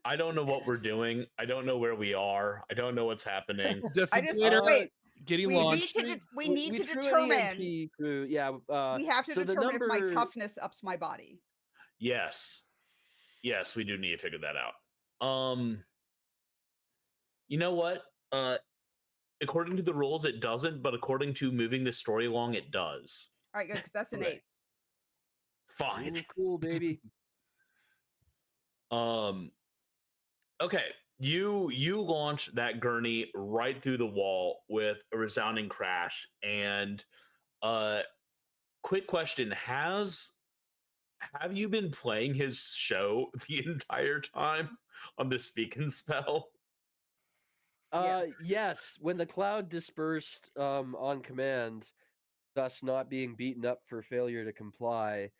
I don't know what we're doing. I don't know where we are. I don't know what's happening. I just Defibrillator wait. getting We need launched. to we need to threw an determine. EMP through, yeah. We have to so the determine if my number- toughness ups my body. Yes. Yes, we do need to figure that out. You know what? According to the rules, it doesn't, but according to moving the story along, it does. All right, good, because that's an Okay. 8. Fine. Ooh, cool, baby. Okay. You launch that gurney right through the wall with a resounding crash. And quick question, have you been playing his show the entire time on the speak and spell? Yes. When the cloud dispersed on command, thus not being beaten up for failure to comply,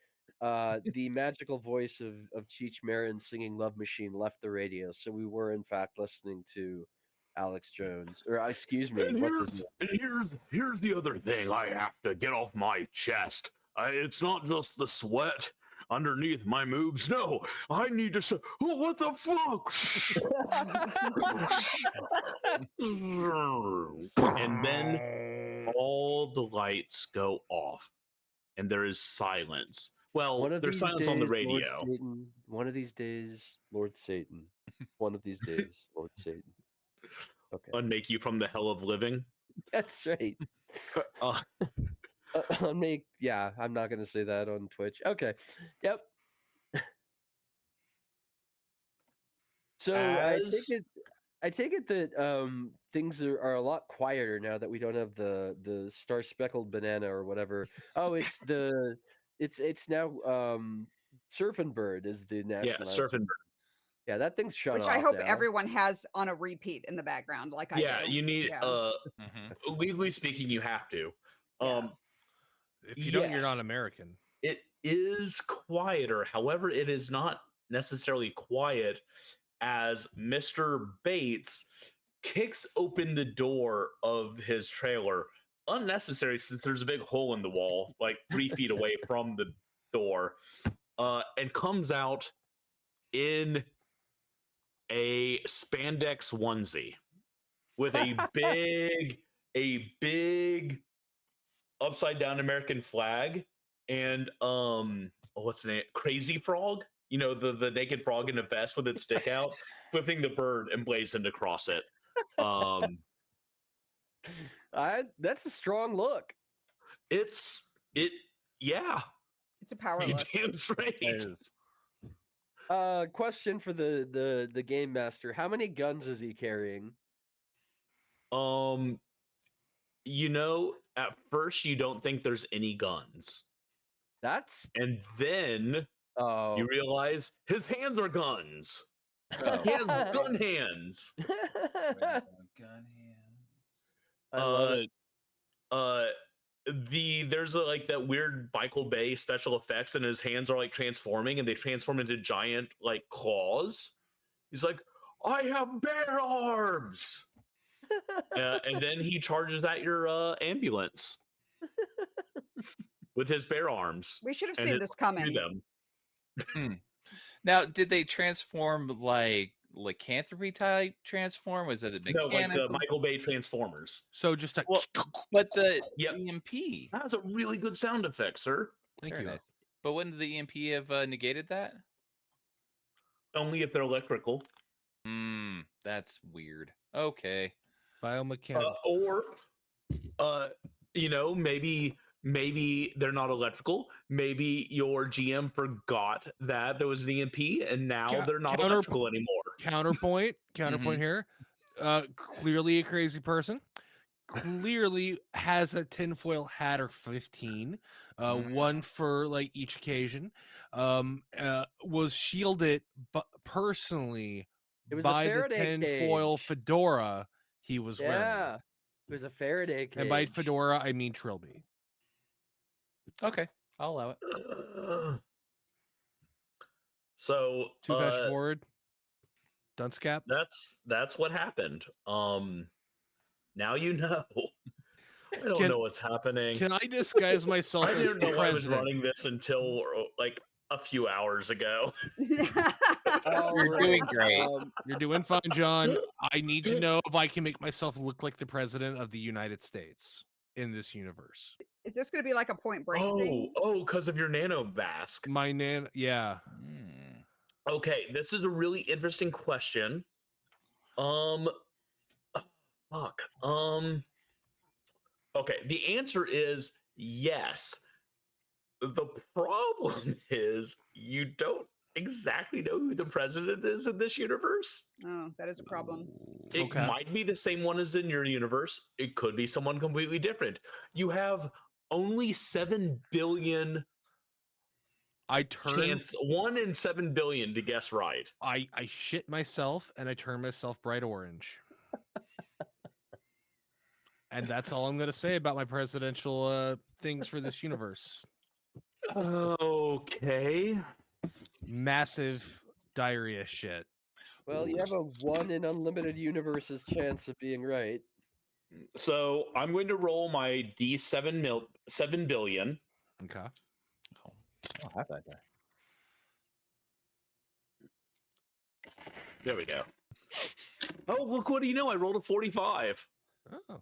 the magical voice of Cheech Marin singing Love Machine left the radio. So we were in fact listening to Alex Jones, or excuse me, And what's his name? here's the other thing I have to get off my chest. It's not just the sweat underneath my moves. No, I need to. Oh, what the fuck? And then all the lights go off, and there is silence. Well, One of there's these silence on the days, Lord radio. Satan. One of these days, Lord Satan. One of these days, Lord Satan. Okay, Unmake you from the hell of living. that's right. Uh, Yeah, I'm not gonna say that on Twitch. Okay, yep. So As- I take it that things are a lot quieter now that we don't have the star speckled banana or whatever. Oh, it's now Surfing Bird is the national yeah, anthem. surfing. Yeah, that thing's shut Which off I hope now. everyone has on a repeat in the background, like I Yeah, do. you need. Yeah. Legally speaking, you have to. Yeah. If you don't, you're not Yes. American. It is quieter. However, it is not necessarily quiet as Mr. Bates kicks open the door of his trailer. Unnecessary since there's a big hole in the wall, like 3 feet away from the door, and comes out in a spandex onesie with a big upside down American flag and what's the name? Crazy Frog. You know, the naked frog in a vest with its stick out, flipping the bird emblazoned across it. That's a strong look. Yeah. It's a power You look. damn straight. It is. Question for the game master: how many guns is he carrying? You know, at first you don't think there's any guns. And then you realize his hands are guns. Oh. He has gun hands. Gun hands. I love it. There's like that weird Michael Bay special effects, and his hands are like transforming, and they transform into giant like claws. He's like, I have bear arms. And then he charges at your ambulance with his bear arms. We should have and seen it- this coming. them. Now, did they transform like lycanthropy type transform? Was it a No, like the mechanical? Michael Bay Transformers. So just a Well, but the Yep. EMP. That's a really good sound effect, sir. thank Very you. nice. But wouldn't the EMP have negated that? Only if they're electrical. That's weird. Okay. Biomechanical. Or you know, maybe they're not electrical. Maybe your GM forgot that there was an EMP and now they're not electrical anymore. Counterpoint here. Clearly a crazy person. Clearly has a tinfoil hat or 15. One for like each occasion. Was shielded personally It was by a the Faraday tinfoil cage. fedora he was wearing. Yeah, it was a Faraday cage. And by fedora, I mean Trilby. Okay, I'll allow it. So Too fast forward. Dunscap. That's what happened. Now you know. I don't know what's happening. Can I disguise myself I as didn't the know I was president? running this until like a few hours ago. You're doing great. You're doing fine, John. I need to know if I can make myself look like the president of the United States in this universe. Is this going to be like a Point Break thing? Because of your nano mask. My yeah. Okay, this is a really interesting question. Fuck. Okay, the answer is yes. The problem is you don't exactly know who the president is in this universe. Oh, that is a problem. It might be the same one as in your universe. It could be someone completely different. You have only 7 billion chance, 1 in 7 billion to guess right. I shit myself and I turn myself bright orange. And that's all I'm going to say about my presidential things for this universe. Okay. Massive diarrhea shit. Well, you have a 1 in unlimited universe's chance of being right. So I'm going to roll my D7 billion. Okay. Oh, I'll have that die. There we go. Oh, look, what do you know? I rolled a 45. Oh.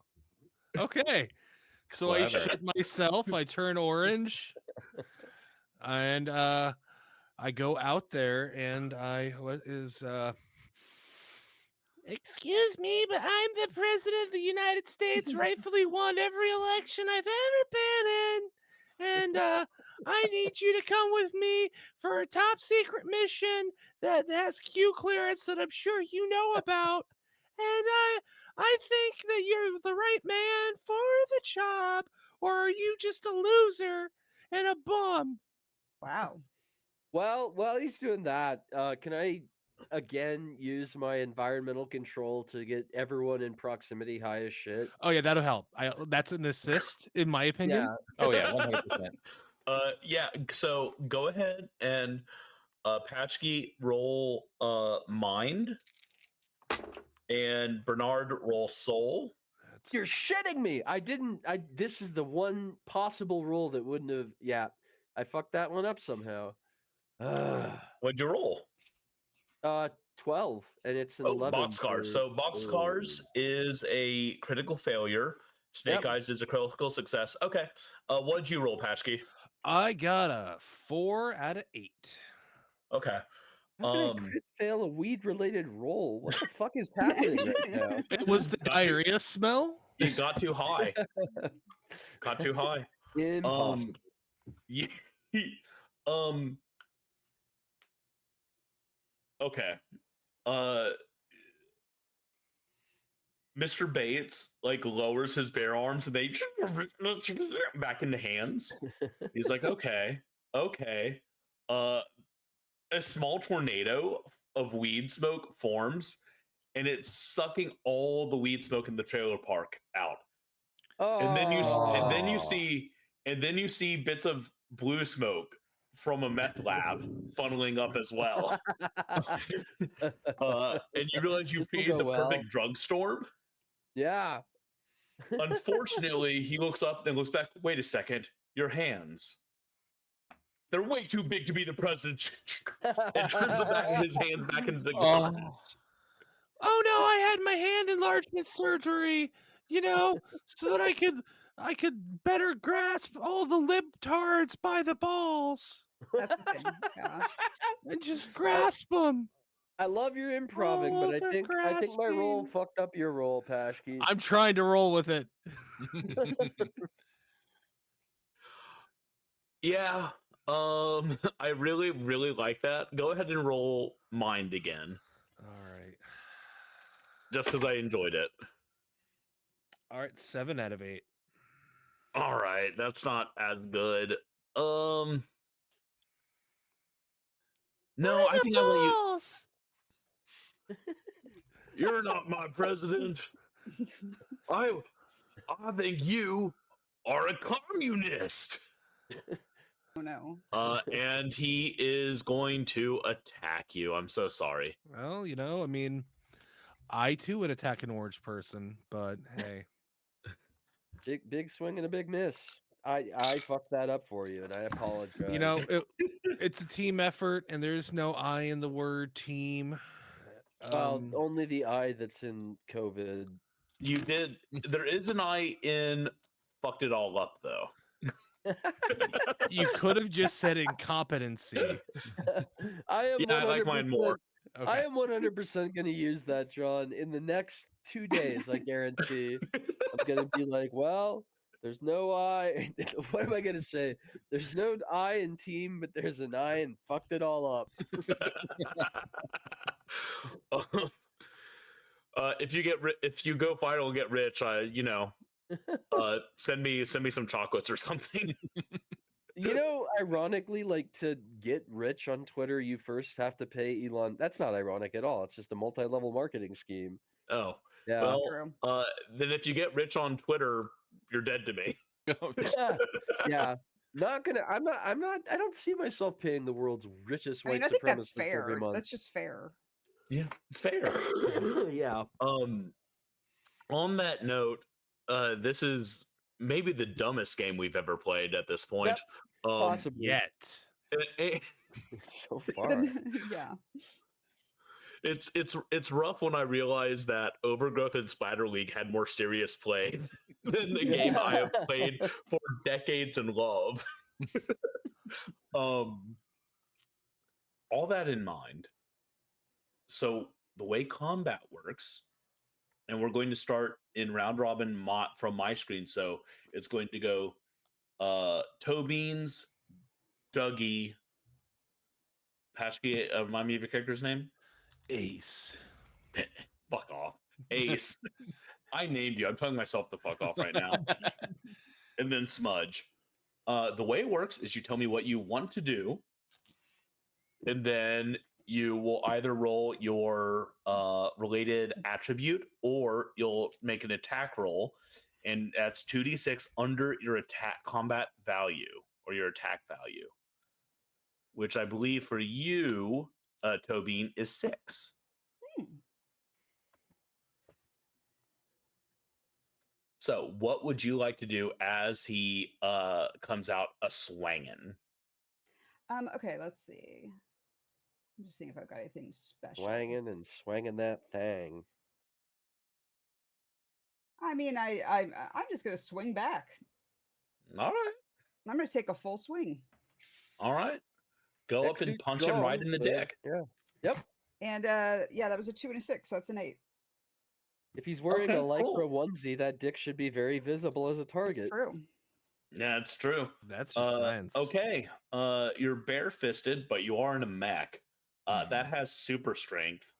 Okay. So I Clever. shit myself. I turn orange, and I go out there, and Excuse me, but I'm the president of the United States, rightfully won every election I've ever been in, and I need you to come with me for a top secret mission that has Q clearance that I'm sure you know about, and I think that you're the right man for the job, or are you just a loser and a bum? Wow. Well, while he's doing that, can I again use my environmental control to get everyone in proximity high as shit? Oh yeah, that'll help. That's an assist, in my opinion. Yeah. Oh yeah, 100%. Yeah, so go ahead and Paschke roll mind, and Bernard roll soul. You're shitting me. This is the one possible rule that wouldn't have. Yeah, I fucked that one up somehow. What'd you roll? 12, and it's an Oh, 11. boxcars. So boxcars is a critical failure. Snake Yep. eyes is a critical success. Okay. What'd you roll, Paschke? I got a 4 out of 8. Okay. How can I crit fail a weed-related roll? What the fuck is happening right now? It was the diarrhea smell. You got too high. Got too high. Impossible. Yeah, okay. Mr. Bates like lowers his bare arms and they back into hands. He's like, okay. A small tornado of weed smoke forms, and it's sucking all the weed smoke in the trailer park out. And then you see bits of blue smoke from a meth lab funneling up as well. And you realize you This will created go the well. perfect drug storm. Yeah. Unfortunately, he looks up and looks back. Wait a second, your hands. They're way too big to be the president. And turns his hands back into the guns. Oh no, I had my hand enlargement surgery, so that I could better grasp all the libtards by the balls That's the thing. Yeah. and just grasp them. I love your improving, Oh, but I the think my roll grasping. fucked up your roll, Paschke. I'm trying to roll with it. Yeah. I really, really like that. Go ahead and roll mind again. All right. Just because I enjoyed it. All right, 7 out of 8. All right, that's not as good. No, I think I'll let you. You're not my president. I think you are a communist. Oh no. And he is going to attack you. I'm so sorry. Well, I mean, I too would attack an orange person, but hey. Big swing and a big miss. I fucked that up for you, and I apologize. It's a team effort, and there's no I in the word team. Well, only the I that's in COVID. You did. There is an I in fucked it all up, though. You could have just said incompetency. I am. Yeah, I like mine more. Okay. I am 100% going to use that, John. In the next 2 days, I guarantee. I'm going to be like, well, there's no I. What am I going to say? There's no I in team, but there's an I and fucked it all up. If you go viral and get rich, send me some chocolates or something. Ironically, like to get rich on Twitter, you first have to pay Elon. That's not ironic at all. It's just a multi-level marketing scheme. Oh, yeah. Well, then if you get rich on Twitter, you're dead to me. Yeah. Not gonna. I'm not. I don't see myself paying the world's richest white I think that's supremacists every fair. month. That's just fair. Yeah, it's fair. Yeah. On that note, this is maybe the dumbest game we've ever played at this point. Possibly. Yet. So far. Yeah. It's rough when I realize that Overgrowth and Splatter League had more serious play than the game I have played for decades and love. All that in mind, so the way combat works, and we're going to start in round robin from my screen. So it's going to go Toe Beans, Dougie, Paschke, remind me of your character's name? Ace. Fuck off. Ace. I named you. I'm telling myself to fuck off right now. And then Smudge. The way it works is you tell me what you want to do, and then you will either roll your related attribute, or you'll make an attack roll, and that's 2d6 under your attack combat value, or your attack value, which I believe for you, Tobin, is 6. So what would you like to do as he comes out a-swangin'? Okay, let's see. I'm just seeing if I've got anything special. Swanging and swanging that thing. I mean, I'm just gonna swing back. All right. I'm gonna take a full swing. All right. Go up and Execute punch him right strong, in the so- dick. Yeah. Yep. And yeah, that was a 2 and a 6. So that's an 8. If he's wearing Okay, a lycra cool. onesie, that dick should be very visible as a target. True. Yeah, it's true. That's just science. Okay. You're barefisted, but you are in a mech. That has super strength.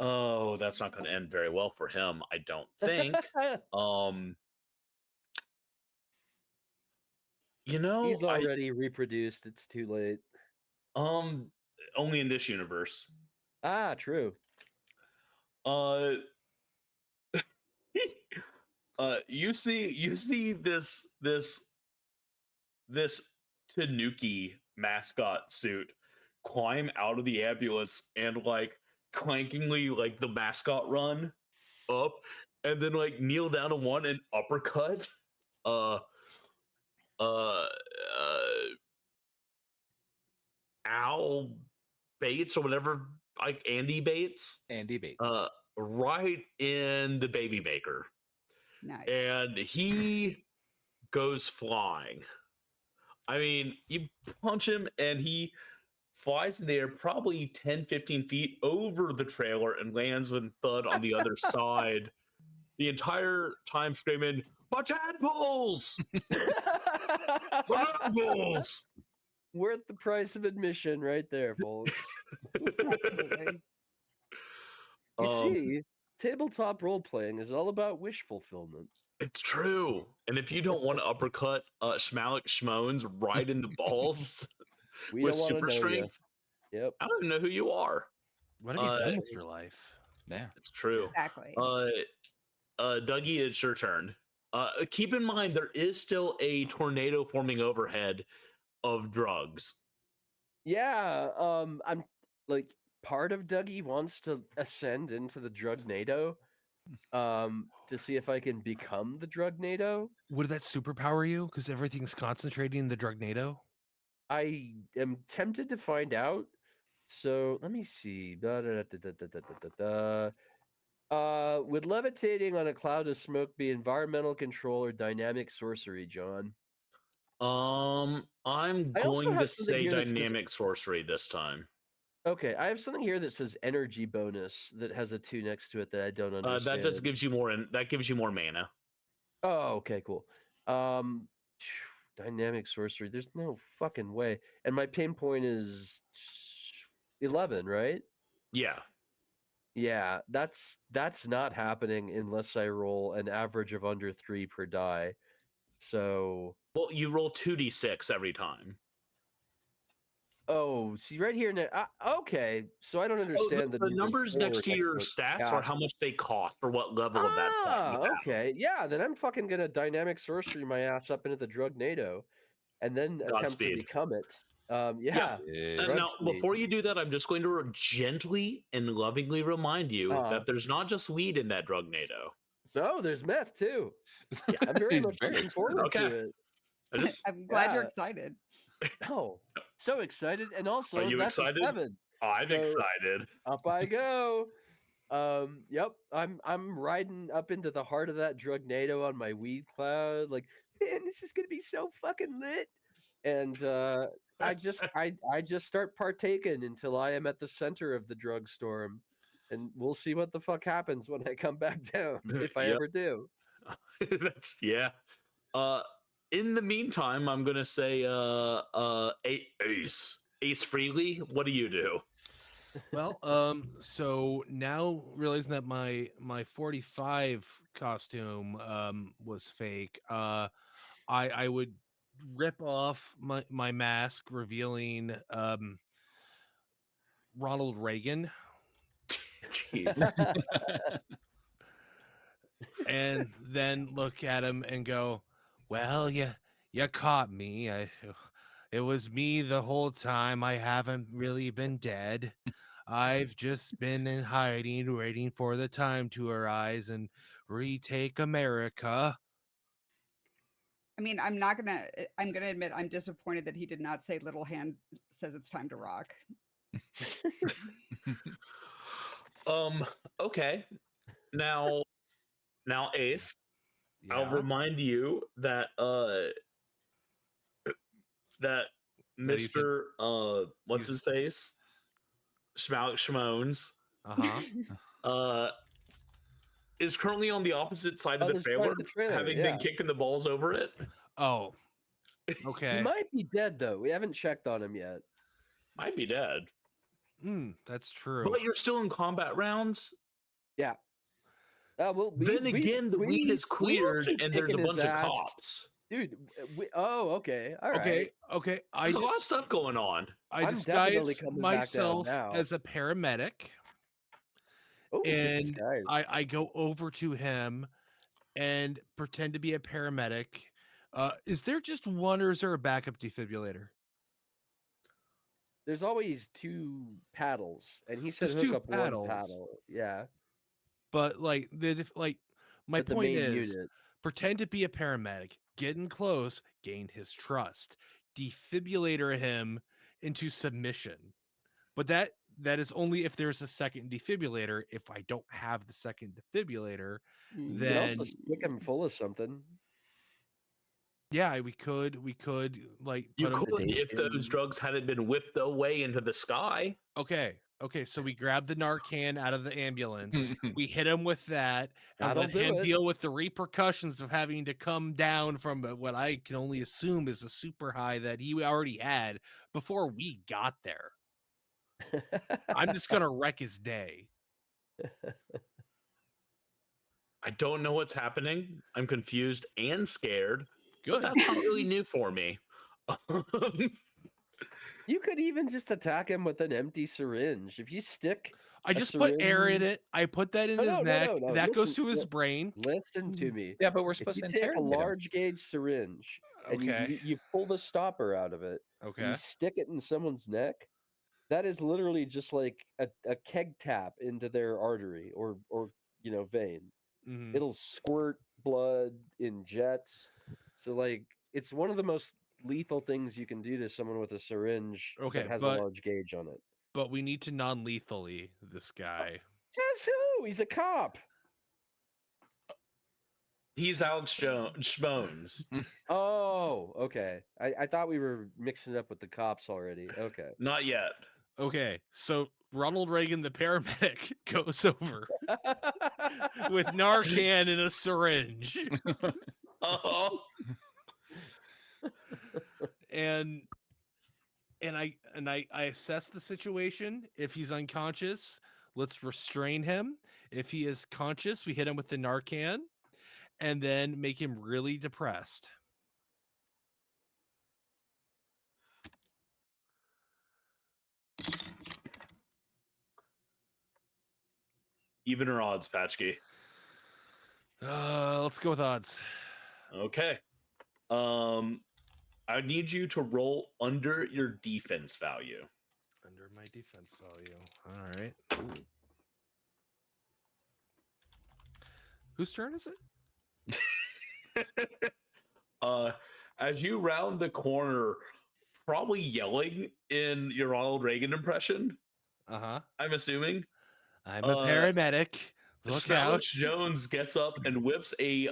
Oh, that's not going to end very well for him, I don't think. You know, He's already reproduced. It's too late. only in this universe. Ah, true. You see this Tanuki mascot suit climb out of the ambulance and like clankingly like the mascot run up and then like kneel down to one and uppercut Al Bates or whatever, like Andy Bates, right in the baby maker. Nice. And he goes flying. I mean, you punch him and he flies in the air probably 10, 15 feet over the trailer and lands with thud on the other side. The entire time screaming, "My tadpoles! My tadpoles!" Worth the price of admission right there, folks. Absolutely. You see, tabletop role playing is all about wish fulfillment. It's true. And if you don't want to uppercut Shmalex Shmones right in the balls We with don't wanna super know ya. strength, Yep. I don't even know who you are. What have you done with your life? Yeah. It's true. Exactly. Dougie, it's your turn. Keep in mind, there is still a tornado forming overhead of drugs. Yeah. I'm like, part of Dougie wants to ascend into the drug-nado to see if I can become the drug-nado. Would that superpower you? Because everything's concentrating in the drug-nado? I am tempted to find out. So let me see. Would levitating on a cloud of smoke be environmental control or dynamic sorcery, John? I'm I also going to have something say here that says- dynamic sorcery this time. Okay, I have something here that says energy bonus that has a 2 next to it that I don't understand. That just gives you more, that gives you more mana. Oh, okay, cool. Dynamic sorcery. There's no fucking way. And my pain point is 11, right? Yeah. Yeah, that's not happening unless I roll an average of under 3 per die. So, Well, you roll 2d6 every time. oh, see right here. Okay, so I don't understand the numbers next to your stats are how much they cost or what level of that. Okay, yeah. Then I'm fucking gonna dynamic sorcery my ass up into the drug-nado, and then attempt to Godspeed. become it. Yeah. And drug now, sneak. before you do that, I'm just going to gently and lovingly remind you that there's not just weed in that drug-nado. No, there's meth too. Yeah. I'm very He's much very looking excited. forward Okay. to it. I just, I'm glad you're Yeah. excited. Oh, so excited. And also, Are you that's excited? 7. I'm So- excited. Up I go. Yep. I'm riding up into the heart of that drug-nado on my weed cloud. Like, man, this is gonna be so fucking lit. And I just start partaking until I am at the center of the drug storm. And we'll see what the fuck happens when I come back down, if I Yep. ever do. That's yeah. In the meantime, I'm gonna say Ace Freely, what do you do? Well, so now realizing that my 45 costume was fake, I would rip off my mask, revealing Ronald Reagan, Jeez. and then look at him and go, "Well, you caught me. It was me the whole time. I haven't really been dead. I've just been in hiding, waiting for the time to arise and retake America." I mean, I'm gonna admit I'm disappointed that he did not say "Little Hand says it's time to rock." Okay. Now Ace, I'll Yeah. remind you that That he said- Mr. What's his face? Shmalex Shmones Uh-huh. is currently on the opposite side of Other the side trailer, of the trailer, having yeah. been kicking the balls over it. Oh. He Okay. might be dead though. We haven't checked on him yet. Might be dead. That's true. But you're still in combat rounds. Yeah. Well, Then again, the weed is cleared keep and there's a kicking his bunch of ass. cops. Dude, oh, okay. All right. Okay. There's a lot of stuff going on. I I'm definitely disguise coming back down myself now. as a paramedic, Oh, good and disguise. I go over to him and pretend to be a paramedic. Is there just one, or is there a backup defibrillator? There's always 2 paddles, and he said There's hook 2 up paddles. 1 paddle. Yeah. But like my But the point main is, unit. pretend to be a paramedic, get in close, gain his trust, defibrillator him into submission. But that is only if there's a second defibrillator. If I don't have the second defibrillator, You then could also stick him full of something. yeah, we could like You put him. could if those Sedation. drugs hadn't been whipped away into the sky. Okay, so we grab the Narcan out of the ambulance. We hit him with that, and That'll let do him it. deal with the repercussions of having to come down from what I can only assume is a super high that he already had before we got there. I'm just gonna wreck his day. I don't know what's happening. I'm confused and scared. But Good. that's not really new for me. You could even just attack him with an empty syringe. If you stick I a just put air in syringe- it. I put that in No, his no, no, neck. no, no. That goes Listen, to his brain. Listen to me. Yeah, but we're If supposed you to take a interrogate him. large gauge syringe and Okay. you pull the stopper out of it, and Okay. you stick it in someone's neck, that is literally just like a keg tap into their artery or vein. Mhm. It'll squirt blood in jets. So like it's one of the most lethal things you can do to someone with a syringe Okay, that has but- a large gauge on it. But we need to non-lethally this guy. Says who? He's a cop. He's Alex Shmones. Oh, okay. I thought we were mixing it up with the cops already. Okay. Not yet. Okay, so Ronald Reagan, the paramedic, goes over with Narcan in a syringe, Oh, and I assess the situation. If he's unconscious, let's restrain him. If he is conscious, we hit him with the Narcan, and then make him really depressed. even or odds, Paschke. Let's go with odds. Okay. I need you to roll under your defense value. Under my defense value. All right. Whose turn is it? As you round the corner, probably yelling in your Ronald Reagan impression, I'm assuming. I'm a paramedic. Look out. Shmalex Shmones gets up and whips a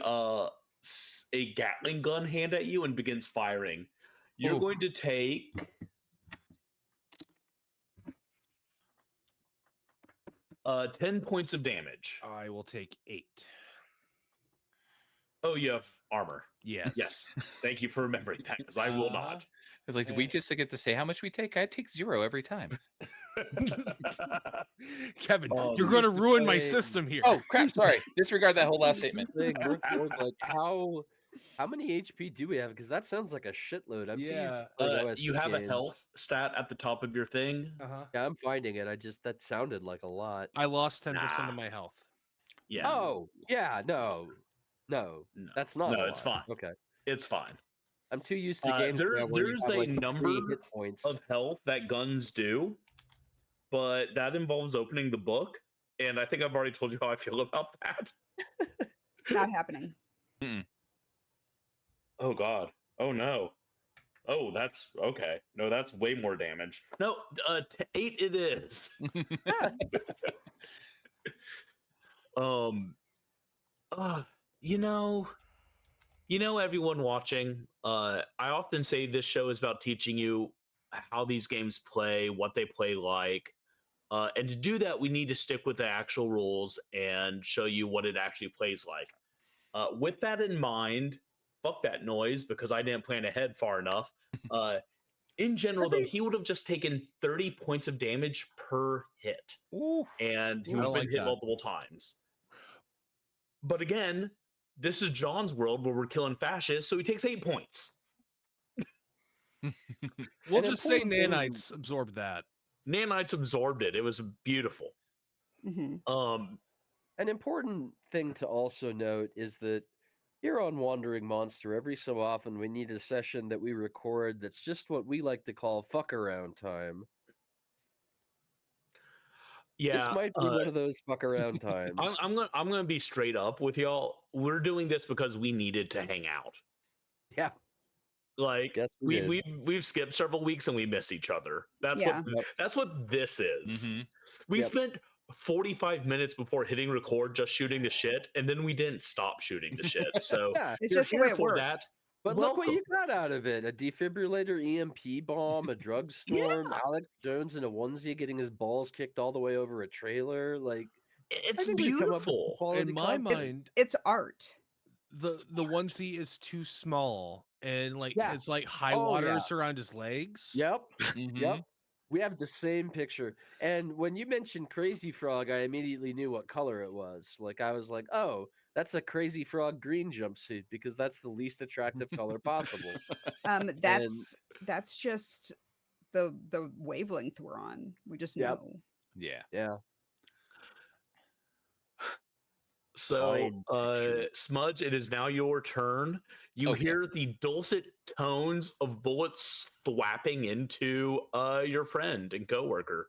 Gatling gun hand at you and begins firing. You're going to take 10 points of damage. I will take 8. Oh, you have armor. Yes. Yes. Thank you for remembering that, because I will not. It's like, did we just get to say how much we take? I take 0 every time. Kevin, you're going to ruin my system here. Oh crap! Sorry, disregard that whole last statement. Like how many HP do we have? Because that sounds like a shitload. I'm too used to playing OST you have games. a health stat at the top of your thing. Yeah, I'm finding it. That sounded like a lot. I lost 10% of my health. Yeah. Oh, yeah, no, that's not. No, it's fine. Okay, it's fine. I'm too used to games now where you there's have, a like, number 3 hit points of health that guns do, but that involves opening the book, and I think I've already told you how I feel about that. Not happening. Oh god. Oh no. Oh, that's okay. No, that's way more damage. No, 8 it is. You know, everyone watching, I often say this show is about teaching you how these games play, what they play like. And to do that, we need to stick with the actual rules and show you what it actually plays like. With that in mind, fuck that noise, because I didn't plan ahead far enough. In general, though, he would have just taken 30 points of damage per hit. Ooh. And he would have been hit multiple times. But again, this is John's world where we're killing fascists, so he takes 8 points. We'll just say nanites absorbed that. Nanites absorbed it. It was beautiful. An important thing to also note is that here on Wandering Monster, every so often we need a session that we record that's just what we like to call fuck around time. Yeah, this might be one of those fuck around times. I'm gonna be straight up with y'all. We're doing this because we needed to hang out. Yeah, like we've skipped several weeks and we miss each other. That's what this is. We spent 45 minutes before hitting record just shooting the shit, and then we didn't stop shooting the shit. So it's just the way it works. That. But look what you got out of it: a defibrillator, EMP bomb, a drug storm, Alex Jones in a onesie getting his balls kicked all the way over a trailer. Like, it's beautiful. In my mind, it's art. The onesie is too small, and it's like high waters around his legs. Yep. We have the same picture. And when you mentioned Crazy Frog, I immediately knew what color it was. Like, I was like, oh, that's a Crazy Frog green jumpsuit, because that's the least attractive color possible. That's just the wavelength we're on. We just know. Yeah. So, Smudge, it is now your turn. You hear the dulcet tones of bullets thwapping into your friend and coworker.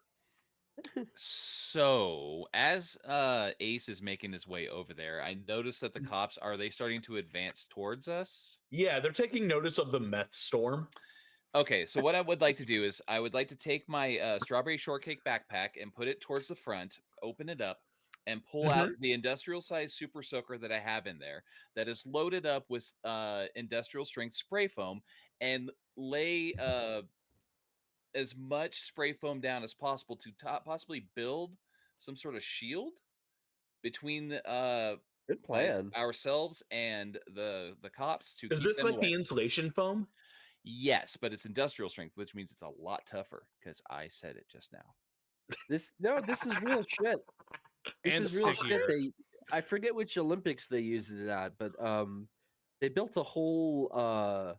So, as Ace is making his way over there, I noticed that the cops, are they starting to advance towards us? Yeah, they're taking notice of the meth storm. Okay, so what I would like to do is I would like to take my strawberry shortcake backpack and put it towards the front, open it up, and pull out the industrial size super soaker that I have in there that is loaded up with industrial strength spray foam, and lay as much spray foam down as possible to possibly build some sort of shield between good plan ourselves and the cops. To is this like the insulation foam? Yes, but it's industrial strength, which means it's a lot tougher, because I said it just now. This is real shit. This is real shit. I forget which Olympics they used it at, but they built a whole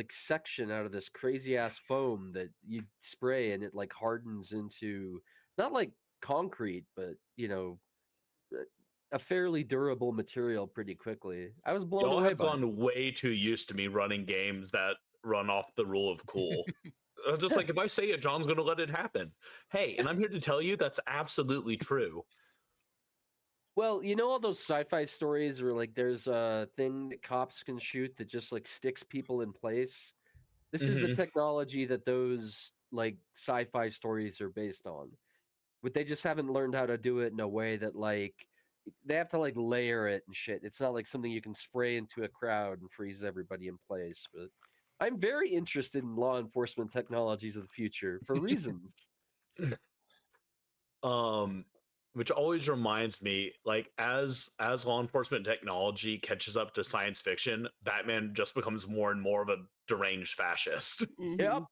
section out of this crazy ass foam that you spray, and it hardens into not like concrete, but a fairly durable material pretty quickly. I was blown away. Y'all have gone way too used to me running games that run off the rule of cool. Just like if I say it, John's going to let it happen. Hey, and I'm here to tell you that's absolutely true. Well, you know all those sci-fi stories where like there's a thing that cops can shoot that just like sticks people in place. This is the technology that those like sci-fi stories are based on. But they just haven't learned how to do it in a way that like they have to like layer it and shit. It's not like something you can spray into a crowd and freeze everybody in place. But I'm very interested in law enforcement technologies of the future for reasons. Which always reminds me, like as law enforcement technology catches up to science fiction, Batman just becomes more and more of a deranged fascist. Yep.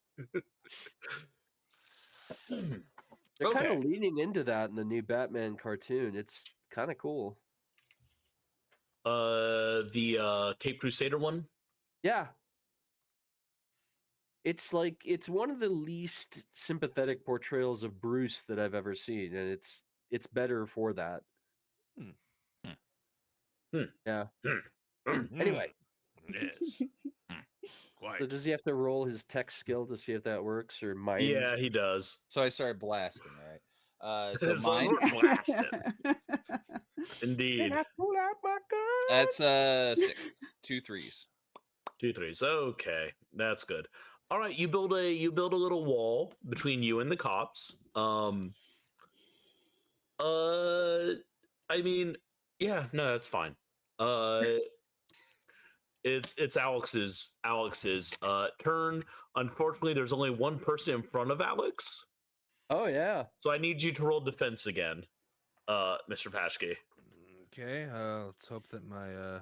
They're kind of leaning into that in the new Batman cartoon. It's kind of cool. The Cape Crusader one? Yeah. It's like it's one of the least sympathetic portrayals of Bruce that I've ever seen, and it's better for that. Yeah. Anyway. Yes. So does he have to roll his tech skill to see if that works or mind? Yeah, he does. So I started blasting, right? So mine, blasting. Indeed. that's 6. 2 3s. 2 3s. Okay, that's good. All right, you build a little wall between you and the cops. I mean, yeah, no, that's fine. It's Alex's turn. Unfortunately, there's only one person in front of Alex. Oh yeah. So I need you to roll defense again, Mr. Paschke. Okay, let's hope that my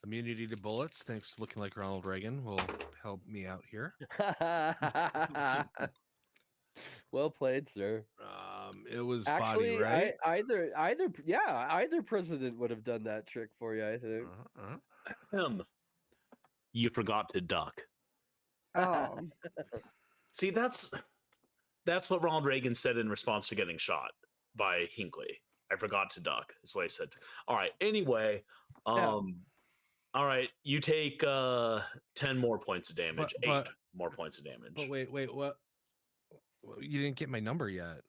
immunity to bullets, thanks to looking like Ronald Reagan, will help me out here. Well played, sir. It was Actually, body, right? either president would have done that trick for you, I think. You forgot to duck. Oh. See, that's what Ronald Reagan said in response to getting shot by Hinckley. I forgot to duck, is what he said. All right. Anyway, all right, you take 10 more points of damage. 8 more points of damage. But wait, what? You didn't get my number yet.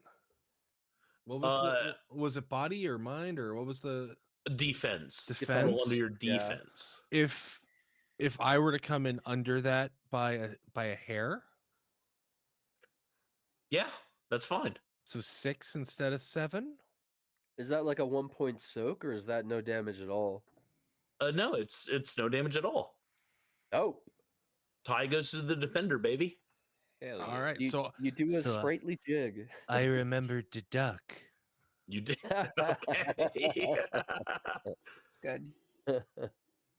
What was was it body or mind or what was the defense? Defense under your defense. Yeah. If I were to come in under that by a hair, yeah, that's fine. So 6 instead of 7. Is that like a 1-point soak or is that no damage at all? No, it's no damage at all. Oh, tie goes to the defender, baby. Hell all right, so you do a sprightly jig. I remembered to duck. You did. Okay. Good.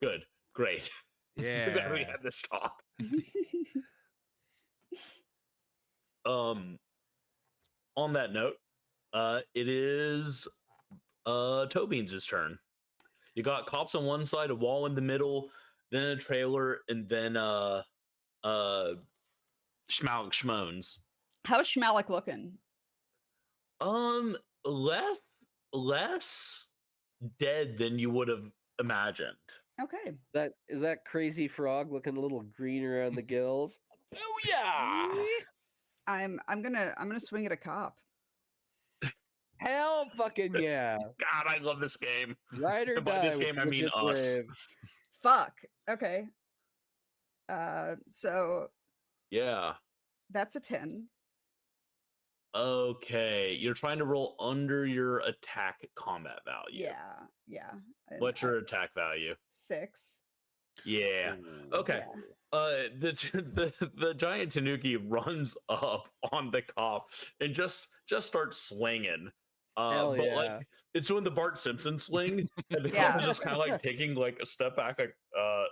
Good. Great. Yeah. Glad we had this talk. On that note, it is Tobeans' turn. You got cops on one side, a wall in the middle, then a trailer, and then Shmalex Shmones. How's Shmalex looking? Less dead than you would have imagined. Okay. That is that crazy frog looking a little green around the gills. Oh yeah. I'm gonna swing at a cop. Hell fucking yeah. God, I love this game. Ride or and by die this game, I mean us. brave. Fuck. Okay. So yeah. That's a 10. Okay. You're trying to roll under your attack combat value. Yeah. What's your attack value? 6. Yeah. Okay. Yeah. The giant tanuki runs up on the cop and just starts swinging. But like it's doing the Bart Simpson swing, and the cop is just kind of like taking like a step back, like,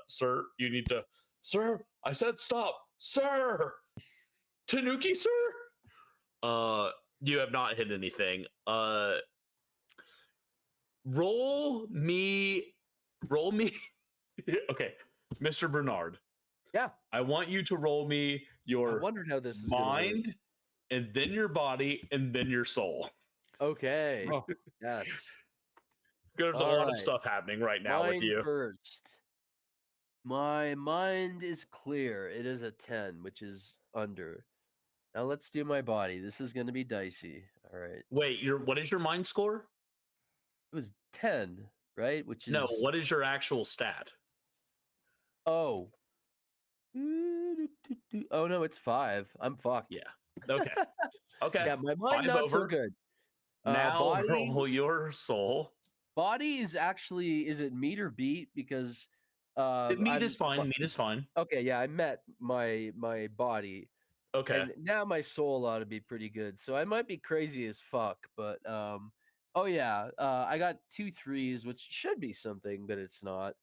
sir, you need to, sir, I said stop, sir, tanuki, sir. You have not hit anything. Roll me. Okay, Mr. Bernard. Yeah. I want you to roll me your I wondered how this is mind, and then your body, and then your soul. Okay. Oh. Yes. There's a lot of stuff happening right now Mind with you. First. My mind is clear. It is a 10, which is under. Now let's do my body. This is going to be dicey. All right. Wait, what is your mind score? It was 10, right? Which is No, what is your actual stat? Oh. Oh no, it's 5. I'm fucked. Yeah. Okay. Okay. Yeah, my mind 5 not so over. good. Now Body roll your soul. body is it meat or beat? Because Meat is fine. Meat is fine. Okay, yeah, I met my body. Okay. And now my soul ought to be pretty good. So I might be crazy as fuck, but oh yeah, I got 2 3s, which should be something, but it's not.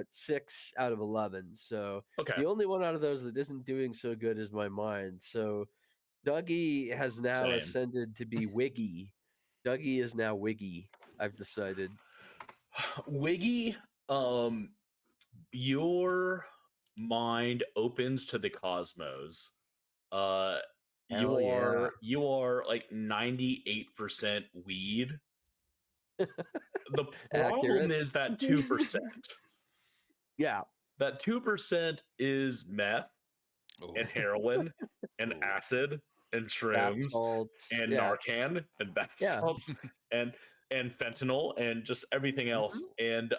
6 out of 11. So Okay. the only one out of those that isn't doing so good is my mind. So Dougie has now Same. ascended to be Wiggy. Dougie is now Wiggy, I've decided. Wiggy, your mind opens to the cosmos. Hell yeah. You are like 98% weed. The problem Accurate. is that 2%. Yeah. That 2% is meth Oh. and heroin and Oh. acid and Bath shrooms salts. and Yeah. Narcan and bath Yeah. salts and fentanyl and just everything else. And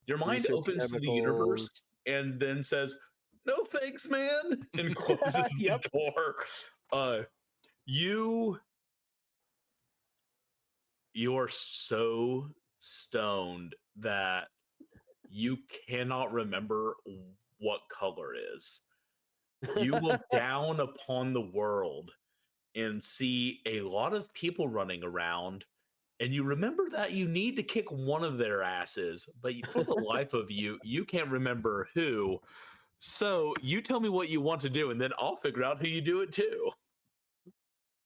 your mind Research opens to the universe chemicals. and then says, "No thanks, man," and closes Yep. the door. You are so stoned that you cannot remember what color is. You look down upon the world and see a lot of people running around, and you remember that you need to kick one of their asses, but for the life of you, you can't remember who. So you tell me what you want to do, and then I'll figure out who you do it to.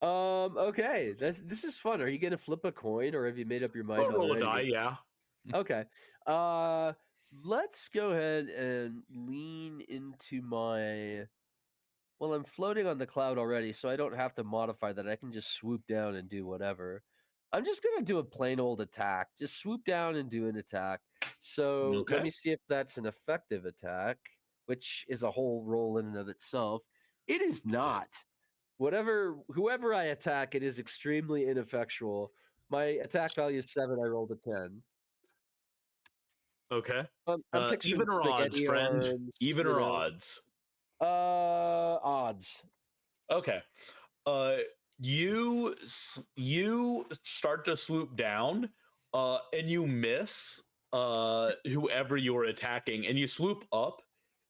Okay. This is fun. Are you gonna flip a coin, or have you made up your mind Roll a already? die, yeah. Okay. Let's go ahead and lean into my. Well, I'm floating on the cloud already, so I don't have to modify that. I can just swoop down and do whatever. I'm just gonna do a plain old attack. Just swoop down and do an attack. So let Okay. me see if that's an effective attack, which is a whole roll in and of itself. It is not. Whoever I attack, it is extremely ineffectual. My attack value is 7. I rolled a 10. Okay. I'm picturing Even or odds, spaghetti friend? arms, Even you or know. odds? Odds. Okay. You start to swoop down, and you miss whoever you're attacking, and you swoop up,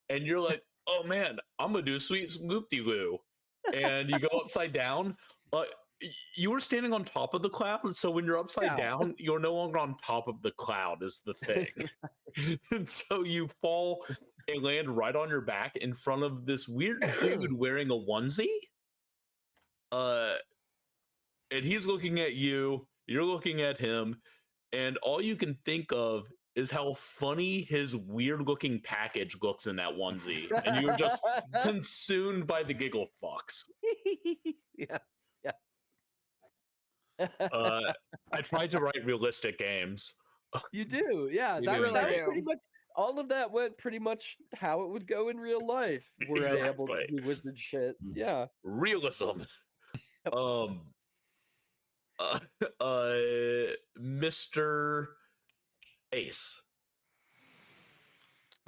and you're like, "Oh man, I'm gonna do a sweet swoop-de-loo," and you go upside down. You were standing on top of the cloud, so when you're upside Yeah. down, you're no longer on top of the cloud. Is the thing, and so you fall and land right on your back in front of this weird dude wearing a onesie. And he's looking at you, you're looking at him, and all you can think of is how funny his weird looking package looks in that onesie. And you're just consumed by the giggle fucks. Yeah. I tried to write realistic games. You do, yeah. You That, really that was do. pretty much all of that went pretty much how it would go in real life. Were I able to Exactly. do wizard shit? Yeah. Realism. Mr. Ace.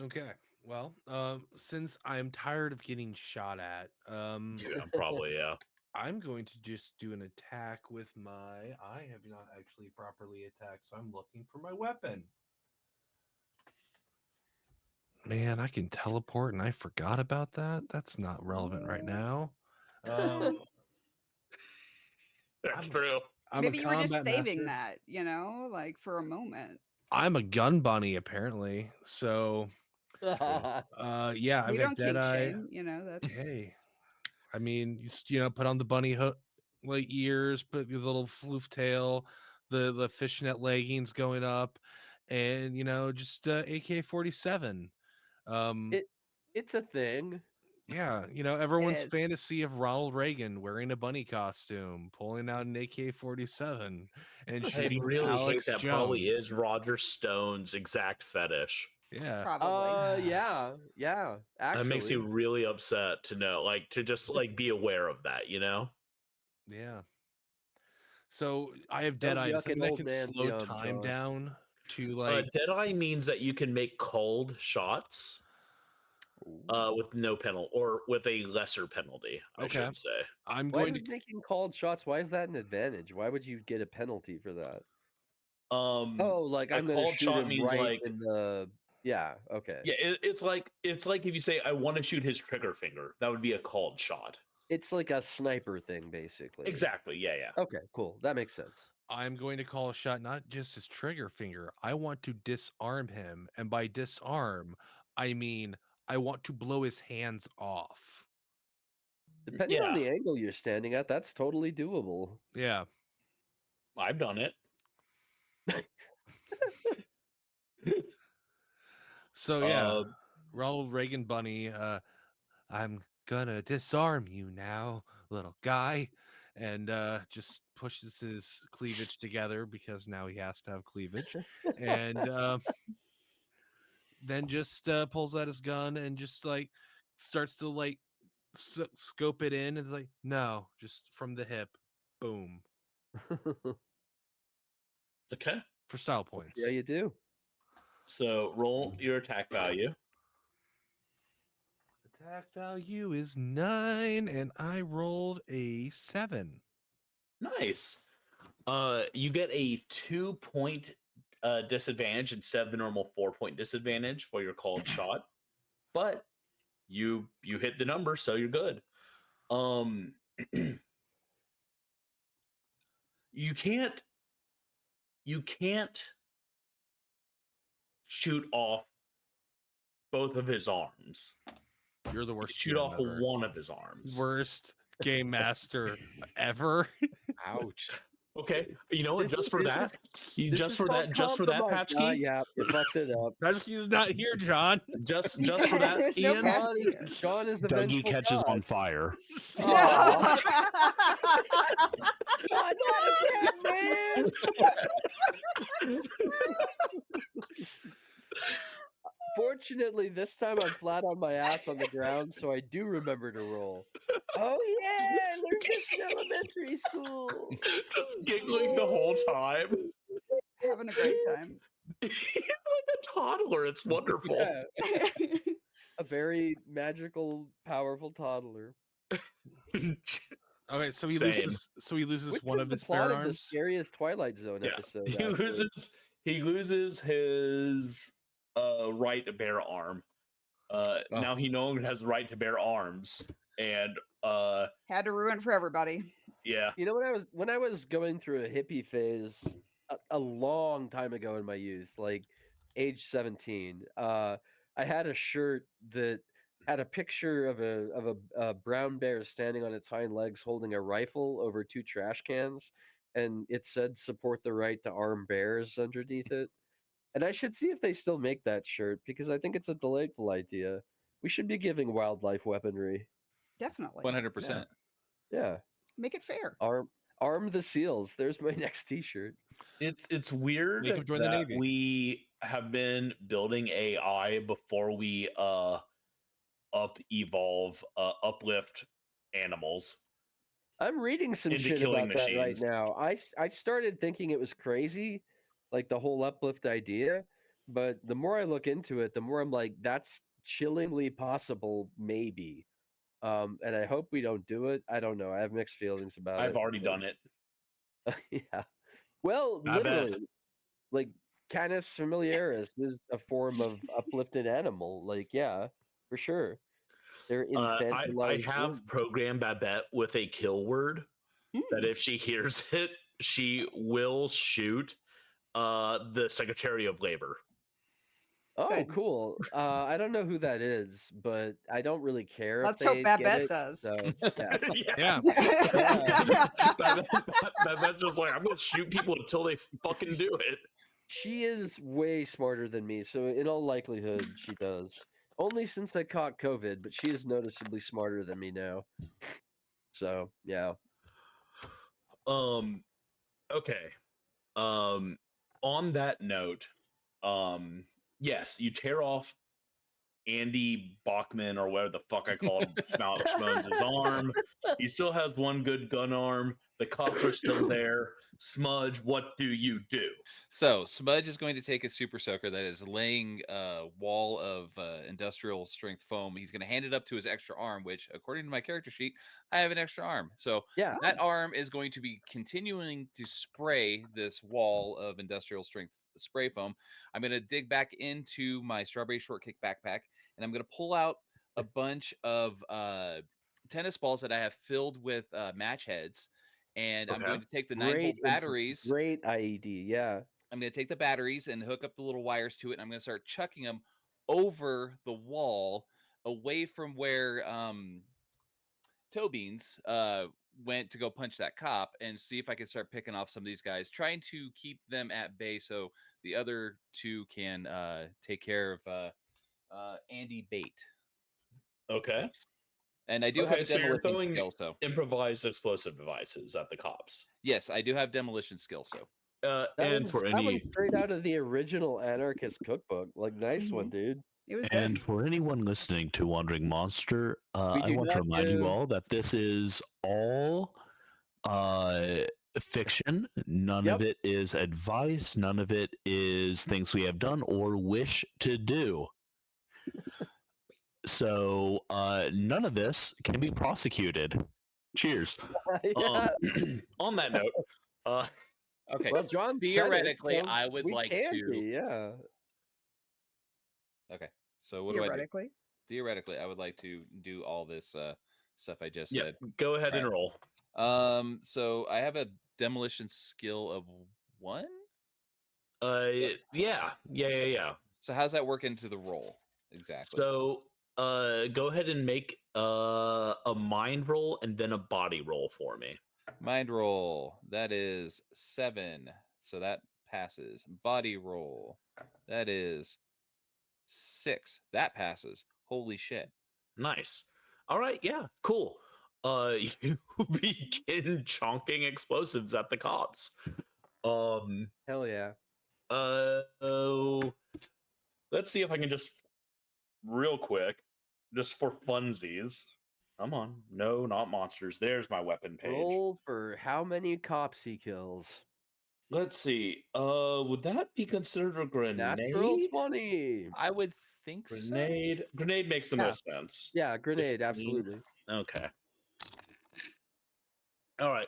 Okay. Well, since I'm tired of getting shot at, Yeah, probably, yeah. I'm going to just do an attack with my. I have not actually properly attacked, so I'm looking for my weapon. Man, I can teleport, and I forgot about that. That's not relevant right now. That's I'm a- true. I'm Maybe a you were just combat saving master. that, like for a moment. I'm a gun bunny, apparently. So, yeah, I've You got don't kink Deadeye. shame, that's Hey, I mean, put on the bunny hook, like ears, put the little floof tail, the fishnet leggings going up, and just AK-47. It's a thing. Yeah, everyone's is. fantasy of Ronald Reagan wearing a bunny costume, pulling out an AK-47, and I shooting really hate Alex that Jones. probably is Roger Stone's exact fetish. Yeah. Probably. Yeah. That makes me Actually, really upset to know, like, to just like be aware of that, you know? Yeah. So I have don't Deadeye. yuck Something an that old can man's slow yum, time John. down to like. Deadeye means that you can make called shots with no penalty, or with a lesser penalty, I Okay. should say. I'm Why going is to. making called shots? Why is that an advantage? Why would you get a penalty for that? Um, Oh, like a I'm gonna called shoot shot him means right like, in the. Yeah. Okay. yeah, it's like if you say I want to shoot his trigger finger, that would be a called shot. It's like a sniper thing, basically. Exactly. Yeah. Okay. Cool. That makes sense. I'm going to call a shot, not just his trigger finger. I want to disarm him, and by disarm, I mean I want to blow his hands off. Depending on Yeah. the angle you're standing at, that's totally doable. Yeah. I've done it. So yeah, Ronald Reagan bunny. I'm gonna disarm you now, little guy, and just pushes his cleavage together because now he has to have cleavage, and then just pulls out his gun and just like starts to like scope it in. And it's like, no, just from the hip, boom, Okay. for style points. Yeah, you do. So roll your attack value. Attack value is 9, and I rolled a 7. Nice. You get a 2-point disadvantage instead of the normal 4-point disadvantage for your called shot, but you hit the number, so you're good. You can't shoot off both of his arms. You're the You worst. shoot GM off ever. one of his arms. Worst game master ever. Ouch. Okay, you know what? Just for that, Just for that, Paschke. Yeah, you fucked it up. Paschke's not here, John. Just for that, There's no Ian. Paschke. John is a Dougie vengeful catches god. on fire. Aw. Not again, man. Fortunately, this time I'm flat on my ass on the ground, so I do remember to roll. Oh yeah, I learned this in elementary school. Just giggling the whole time. Having a great time. He's like a toddler. It's wonderful. Yeah, a very magical, powerful toddler. Okay, so he Same. loses. So he loses Which one was of the his plot spare of the arms. scariest Twilight Zone episode. He actually. loses his right to bear arm. Now he no longer has the right to bear arms, and Had to ruin it for everybody. yeah. You know, when I was going through a hippie phase a long time ago in my youth, like age 17, I had a shirt that had a picture of a brown bear standing on its hind legs holding a rifle over 2 trash cans, and it said "Support the right to arm bears" underneath it. And I should see if they still make that shirt because I think it's a delightful idea. We should be giving wildlife weaponry. Definitely. 100%. Yeah. Make it fair. Arm the seals. There's my next T-shirt. It's weird Make him join the that Navy. we have been building AI before we uplift animals. I'm reading some Into shit killing about that right machines. now. I started thinking it was crazy, like the whole uplift idea. But the more I look into it, the more I'm like, that's chillingly possible, maybe. And I hope we don't do it. I don't know. I have mixed feelings about it. I've already done it. Yeah. Well, I bet. literally, like Canis familiaris is a form of uplifted animal. Like, yeah, for sure. They're I infantilized. have programmed Babette with a kill word that if she hears it, she will shoot the Secretary of Labor. Oh, Good. cool. I don't know who that is, but I don't really care. Let's if hope they Babette get it, does. So, yeah. Yeah. Babette's just like, I'm going to shoot people until they fucking do it. She is way smarter than me, so in all likelihood, she does. Only since I caught COVID, but she is noticeably smarter than me now. So, yeah. Okay. On that note, yes, you tear off Andy Bachman or whatever the fuck I called Shmalex Shmones' arm. He still has one good gun arm. The cops are still there. Smudge, what do you do? So Smudge is going to take a super soaker that is laying a wall of industrial strength foam. He's going to hand it up to his extra arm, which, according to my character sheet, I have an extra arm. So Yeah. that arm is going to be continuing to spray this wall of industrial strength spray foam. I'm going to dig back into my strawberry shortcake backpack, and I'm going to pull out a bunch of tennis balls that I have filled with match heads. And I'm going to take the 9-volt batteries. Great IED, yeah. I'm going to take the batteries and hook up the little wires to it. And I'm going to start chucking them over the wall away from where Toe Beans went to go punch that cop, and see if I can start picking off some of these guys, trying to keep them at bay so the other two can take care of Andy Bate. Okay. And I do have a so you're demolition throwing skill, so improvised explosive devices at the cops. yes, I do have demolition skill, so And was, for that any was straight out of the original Anarchist cookbook. Like, nice one, dude. It was And good. for anyone listening to Wandering Monster, I do want to not remind you give- all that this is all fiction. None Yep. of it is advice. None of it is things we have done or wish to do. So none of this can be prosecuted. Cheers. Yeah. On that note, okay. Well, John said it, Theoretically, so I would we like can to. be, yeah. Okay, so what do I do? Theoretically. Theoretically, I would like to do all this stuff I just yeah, said. go ahead and roll. So I have a demolition skill of 1. Yeah. So how's that work into the roll exactly? So go ahead and make a mind roll and then a body roll for me. Mind roll, that is 7, so that passes. Body roll, that is 6, that passes. Holy shit! Nice. All right, yeah, cool. You begin chonking explosives at the cops. Hell yeah. Let's see if I can just real quick, just for funsies. Come on, no, not monsters. There's my weapon page. Roll for how many cops he kills. Let's see. Would that be considered a grenade? Natural 20. I would think so. Grenade makes the most sense. Yeah, grenade, 15. absolutely. Okay. All right.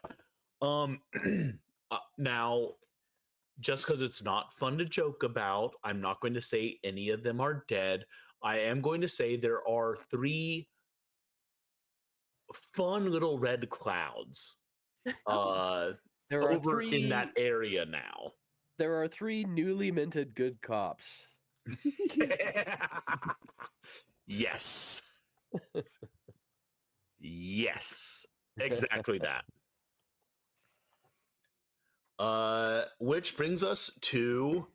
Now, just because it's not fun to joke about, I'm not going to say any of them are dead. I am going to say there are 3 fun little red clouds There are over 3 in that area now. There are 3 newly minted good cops. Yes. Yes. Exactly that. Which brings us to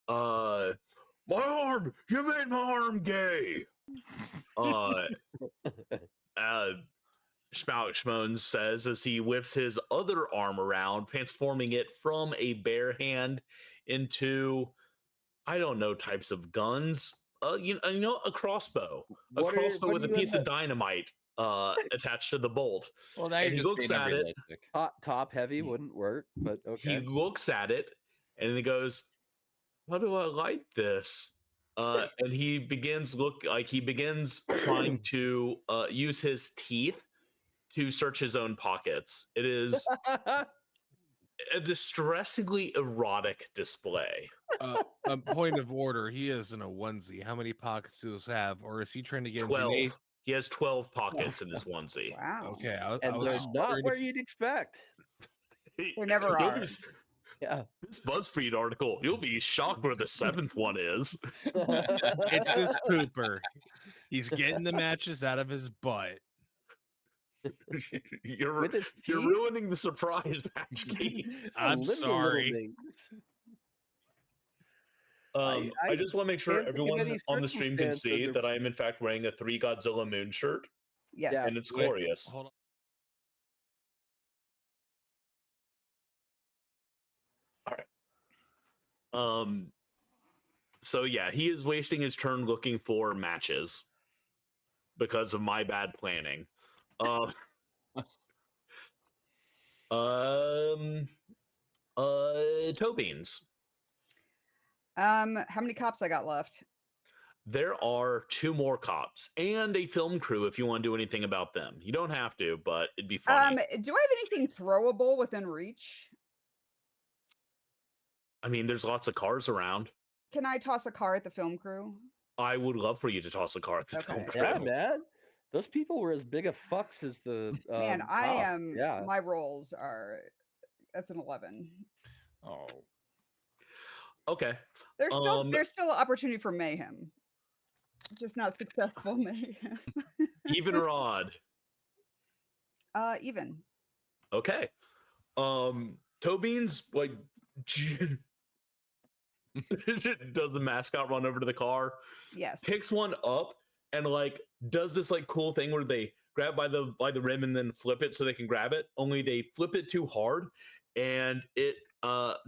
my arm. You made my arm gay. Shmalex Shmones says as he whips his other arm around, transforming it from a bare hand into, I don't know, types of guns. You know, a crossbow. A crossbow with a piece of dynamite attached to the bolt. Well, now And you're he just looks being at it. unrealistic. Top heavy wouldn't work, but okay. He looks at it and he goes, "How do I like this?" And he begins trying to use his teeth to search his own pockets. It is a distressingly erotic display. Point of order: he is in a onesie. How many pockets does he have, or is he trying to get 12. Janae? He has 12 pockets in his onesie. Wow. Okay, I And was they're just not wondering where if- you'd expect. They never You'll are. be- Yeah. This BuzzFeed article, you'll be shocked where the 7th one is. It's his pooper. He's getting the matches out of his butt. You're With his teeth? ruining the surprise, Paschke. I'm Little sorry. things. I just want to make sure can't think of everyone any on the stream can circumstance see where that I am in fact wearing a 3 Godzilla Moon shirt, Yes. Yeah. and it's Wait, glorious. Hold on. All right. So yeah, he is wasting his turn looking for matches because of my bad planning. Toe beans. How many cops I got left? There are 2 more cops and a film crew if you want to do anything about them. You don't have to, but it'd be funny. Do I have anything throwable within reach? I mean, there's lots of cars around. Can I toss a car at the film crew? I would love for you to toss a car at the film Okay. crew. Yeah, man. Those people were as big a fucks as the Man, I cop. am. Yeah. My rolls are. That's an 11. Oh, Okay. There's still opportunity for mayhem. Just not successful mayhem. Even or odd? Even. Okay. Toe beans like does the mascot run over to the car, Yes. picks one up, and like does this like cool thing where they grab by the rim and then flip it so they can grab it. Only they flip it too hard, and it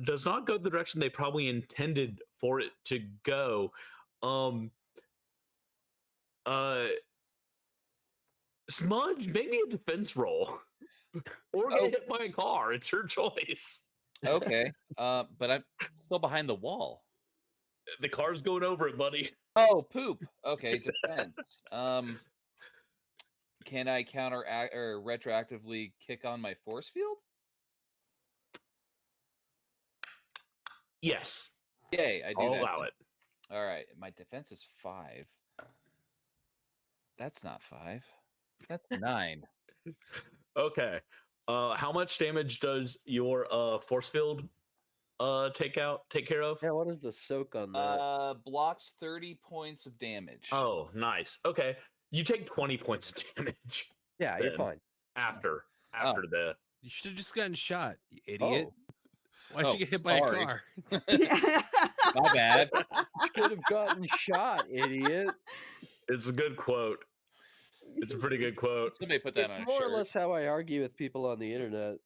does not go the direction they probably intended for it to go. Smudge, maybe a defense roll, or get hit by a car. It's your choice. okay. But I'm still behind the wall. The car's going over it, buddy. Oh, poop. Okay, defense. Can I counteract or retroactively kick on my force field? Yes, Yay, I do I'll that. allow it. All right, my defense is 5. That's not 5. That's 9. Okay. How much damage does your force field take care of? Yeah, what is the soak on that? Blocks 30 points of damage. Oh, nice. Okay. You take 20 points of damage Yeah, you're then. fine. after Oh. the You should have just gotten shot, you idiot. Oh, Why'd you get hit by a sorry. car? My bad. could have gotten shot, idiot. It's a good quote. It's a pretty good quote. Somebody put that It's on a more shirt. or less how I argue with people on the internet.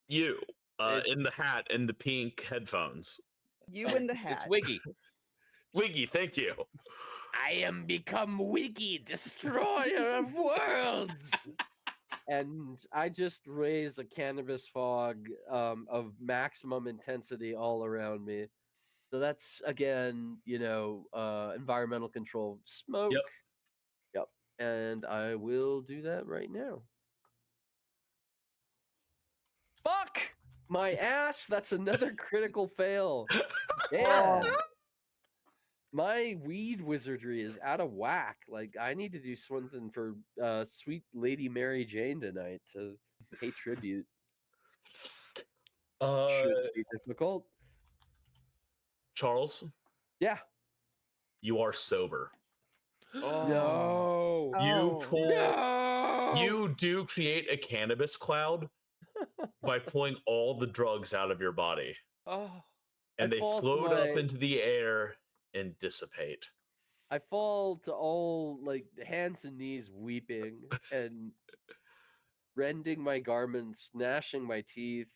You It's- in the hat and the pink headphones. You in the It's hat. Wiggy. Wiggy, thank you. I am become Wiggy, destroyer of worlds. And I just raise a cannabis fog of maximum intensity all around me. So that's again, environmental control, smoke. Yep. And I will do that right now. Fuck my ass. That's another critical fail. Damn. My weed wizardry is out of whack. Like, I need to do something for sweet Lady Mary Jane tonight to pay tribute. Should be difficult. Charles, Yeah. you are sober. No. Oh. You do create a cannabis cloud by pulling all the drugs out of your body, Oh. and I they fall to float up my- into the air and dissipate. I fall to all like hands and knees weeping and rending my garments, gnashing my teeth.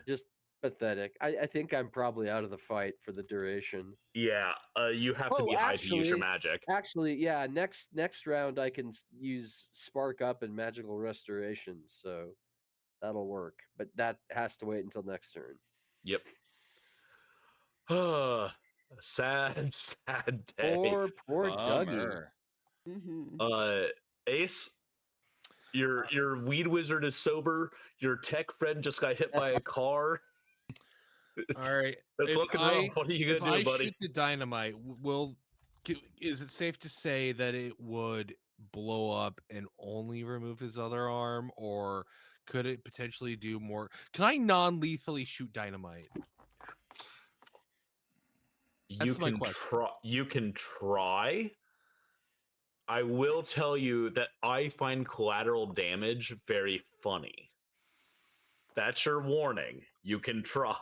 Just pathetic. I think I'm probably out of the fight for the duration. Yeah, you have to Oh, be high to use your actually- magic. Actually, yeah, next round I can use Spark Up and Magical Restoration, so that'll work. But that has to wait until next turn. Yep. Sad, sad day. Poor Dougie. Bummer. Mhm. Ace, your weed wizard is sober. Your tech friend just got hit by a car. All right. It's if looking I- rough. What are you If gonna I do, buddy? shoot the dynamite, is it safe to say that it would blow up and only remove his other arm, or could it potentially do more? Can I non-lethally shoot dynamite? You That's my can question. try. You can try. I will tell you that I find collateral damage very funny. That's your warning. You can try.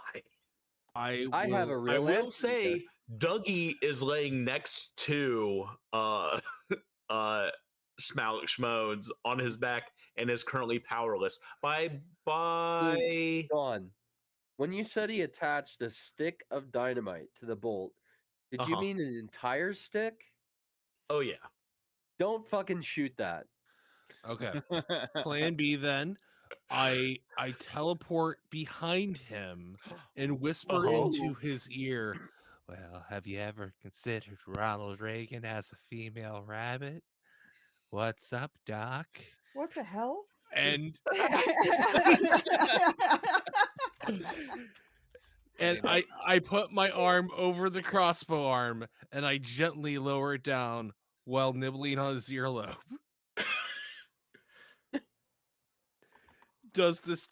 I I have a will- real I will answer, say Josh. Dougie is laying next to Shmalex Shmones on his back and is currently powerless. Bye. Gone. When you said he attached a stick of dynamite to the bolt, did you mean an entire stick? Oh yeah. Don't fucking shoot that. Okay. Plan B then. I teleport behind him and whisper into his ear, "Well, have you ever considered Ronald Reagan as a female rabbit? What's up, Doc?" What the hell? And Hey, man. I put my arm over the crossbow arm and I gently lower it down while nibbling on his earlobe. Does this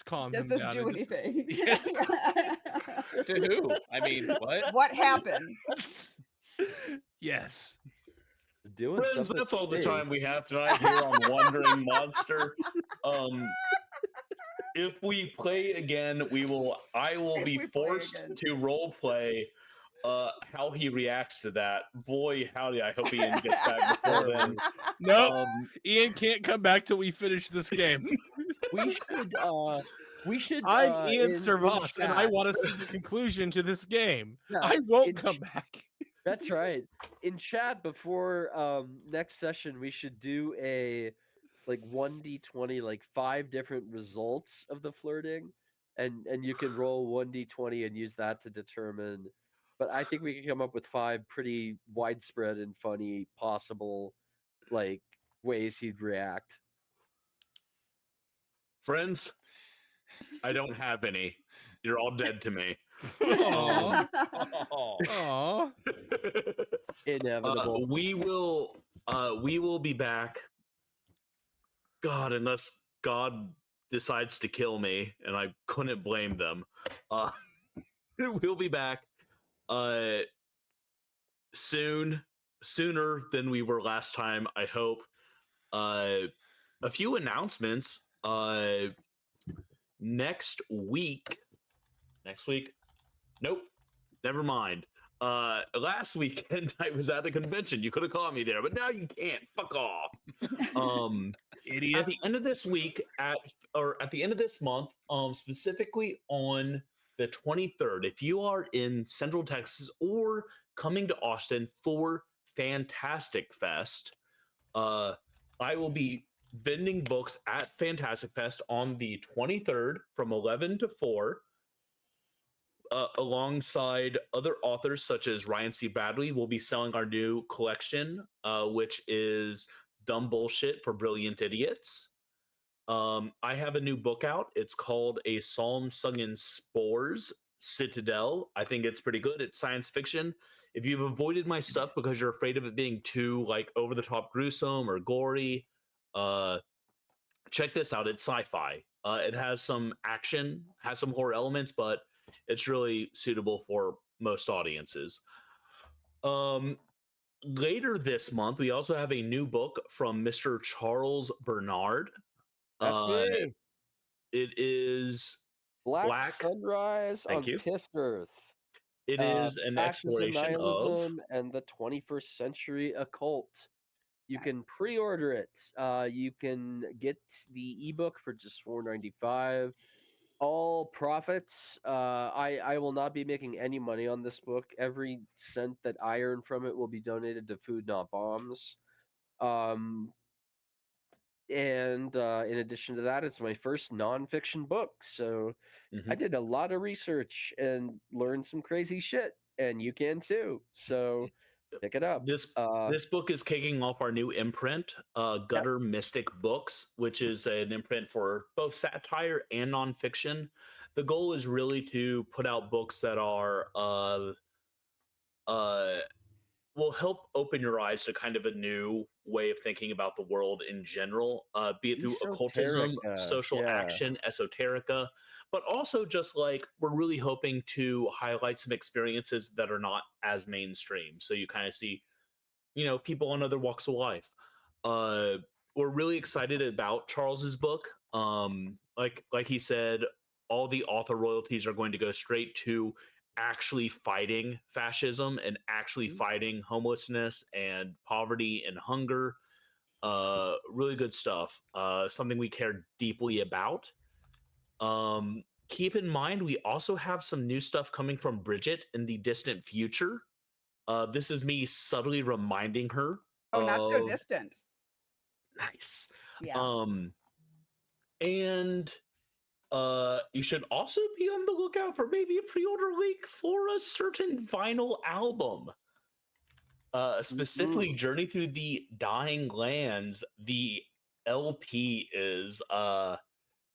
calm Does him this down? do and just- anything? To who? I mean, what? What happened? Yes. Doing Friends, something that's all the big. time we have tonight here on Wandering Monster. If we play again, I will If be we play forced again. to role play how he reacts to that. Boy, howdy, I hope Ian gets back before then. Nope. Ian can't come back till we finish this game. We should I'm Ian in Servas, and I chat- want to see the conclusion to this game. Yeah, I won't in come back. That's right. In chat before next session, we should do a like 1d20, like 5 different results of the flirting, and you can roll 1d20 and use that to determine. But I think we can come up with 5 pretty widespread and funny possible like ways he'd react. Friends, I don't have any. You're all dead to me. Aw. Oh, Aw. Inevitable. We will be back. God, unless God decides to kill me, and I couldn't blame them. We'll be back sooner than we were last time, I hope. A few announcements. Next week. Nope. Never mind. Last weekend I was at a convention. You could have caught me there, but now you can't. Fuck off. Idiot. At the end of this week, at the end of this month, specifically on the 23rd, if you are in Central Texas or coming to Austin for Fantastic Fest, I will be vending books at Fantastic Fest on the 23rd from 11 to 4. Alongside other authors such as Ryan C. Bradley, we'll be selling our new collection, which is Dumb Bullshit for Brilliant Idiots. I have a new book out. It's called A Psalm Sung in Spores, Citadel. I think it's pretty good. It's science fiction. If you've avoided my stuff because you're afraid of it being too like over the top gruesome or gory, check this out. It's sci-fi. It has some action, has some horror elements, but it's really suitable for most audiences. Later this month, we also have a new book from Mr. Charles Bernard. That's me. It is Black Sunrise Thank on you. Pissed Earth. It is an Fascism, exploration of nihilism, and the 21st century occult. You can pre-order it. You can get the ebook for just $4.95. All profits. I will not be making any money on this book. Every cent that I earn from it will be donated to Food Not Bombs. And in addition to that, it's my first nonfiction book. So I did a lot of research and learned some crazy shit, and you can too. So pick it up. This book is kicking off our new imprint, Gutter Mystic Books, which is an imprint for both satire and nonfiction. The goal is really to put out books that are will help open your eyes to kind of a new way of thinking about the world in general, be it through occultism, social action, esoterica, but also just like we're really hoping to highlight some experiences that are not as mainstream. So you kind of see, people on other walks of life. We're really excited about Charles's book. Like he said, all the author royalties are going to go straight to actually fighting fascism and actually fighting homelessness and poverty and hunger. Really good stuff. Something we care deeply about. Keep in mind, we also have some new stuff coming from Bridget in the distant future. This is me subtly reminding her. Oh, not so distant. Nice. Yeah. And you should also be on the lookout for maybe a pre-order link for a certain vinyl album. Specifically Journey Through the Dying Lands. The LP is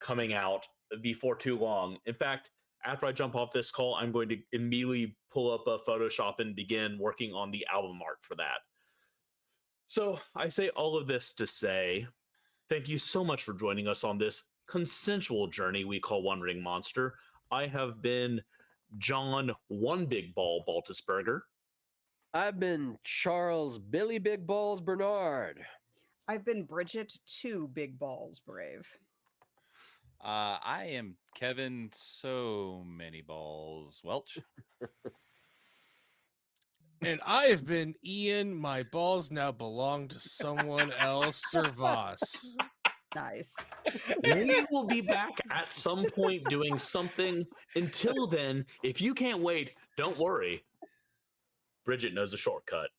coming out before too long. In fact, after I jump off this call, I'm going to immediately pull up a Photoshop and begin working on the album art for that. So I say all of this to say thank you so much for joining us on this consensual journey we call One Ring Monster. I have been John One Big Ball Baltisberger. I've been Charles Billy Big Balls Bernard. I've been Bridget Two Big Balls Brave. I am Kevin So Many Balls Welch. And I have been Ian. My balls now belong to someone else. Servas. Nice. We will be back at some point doing something. Until then, if you can't wait, don't worry. Bridget knows a shortcut.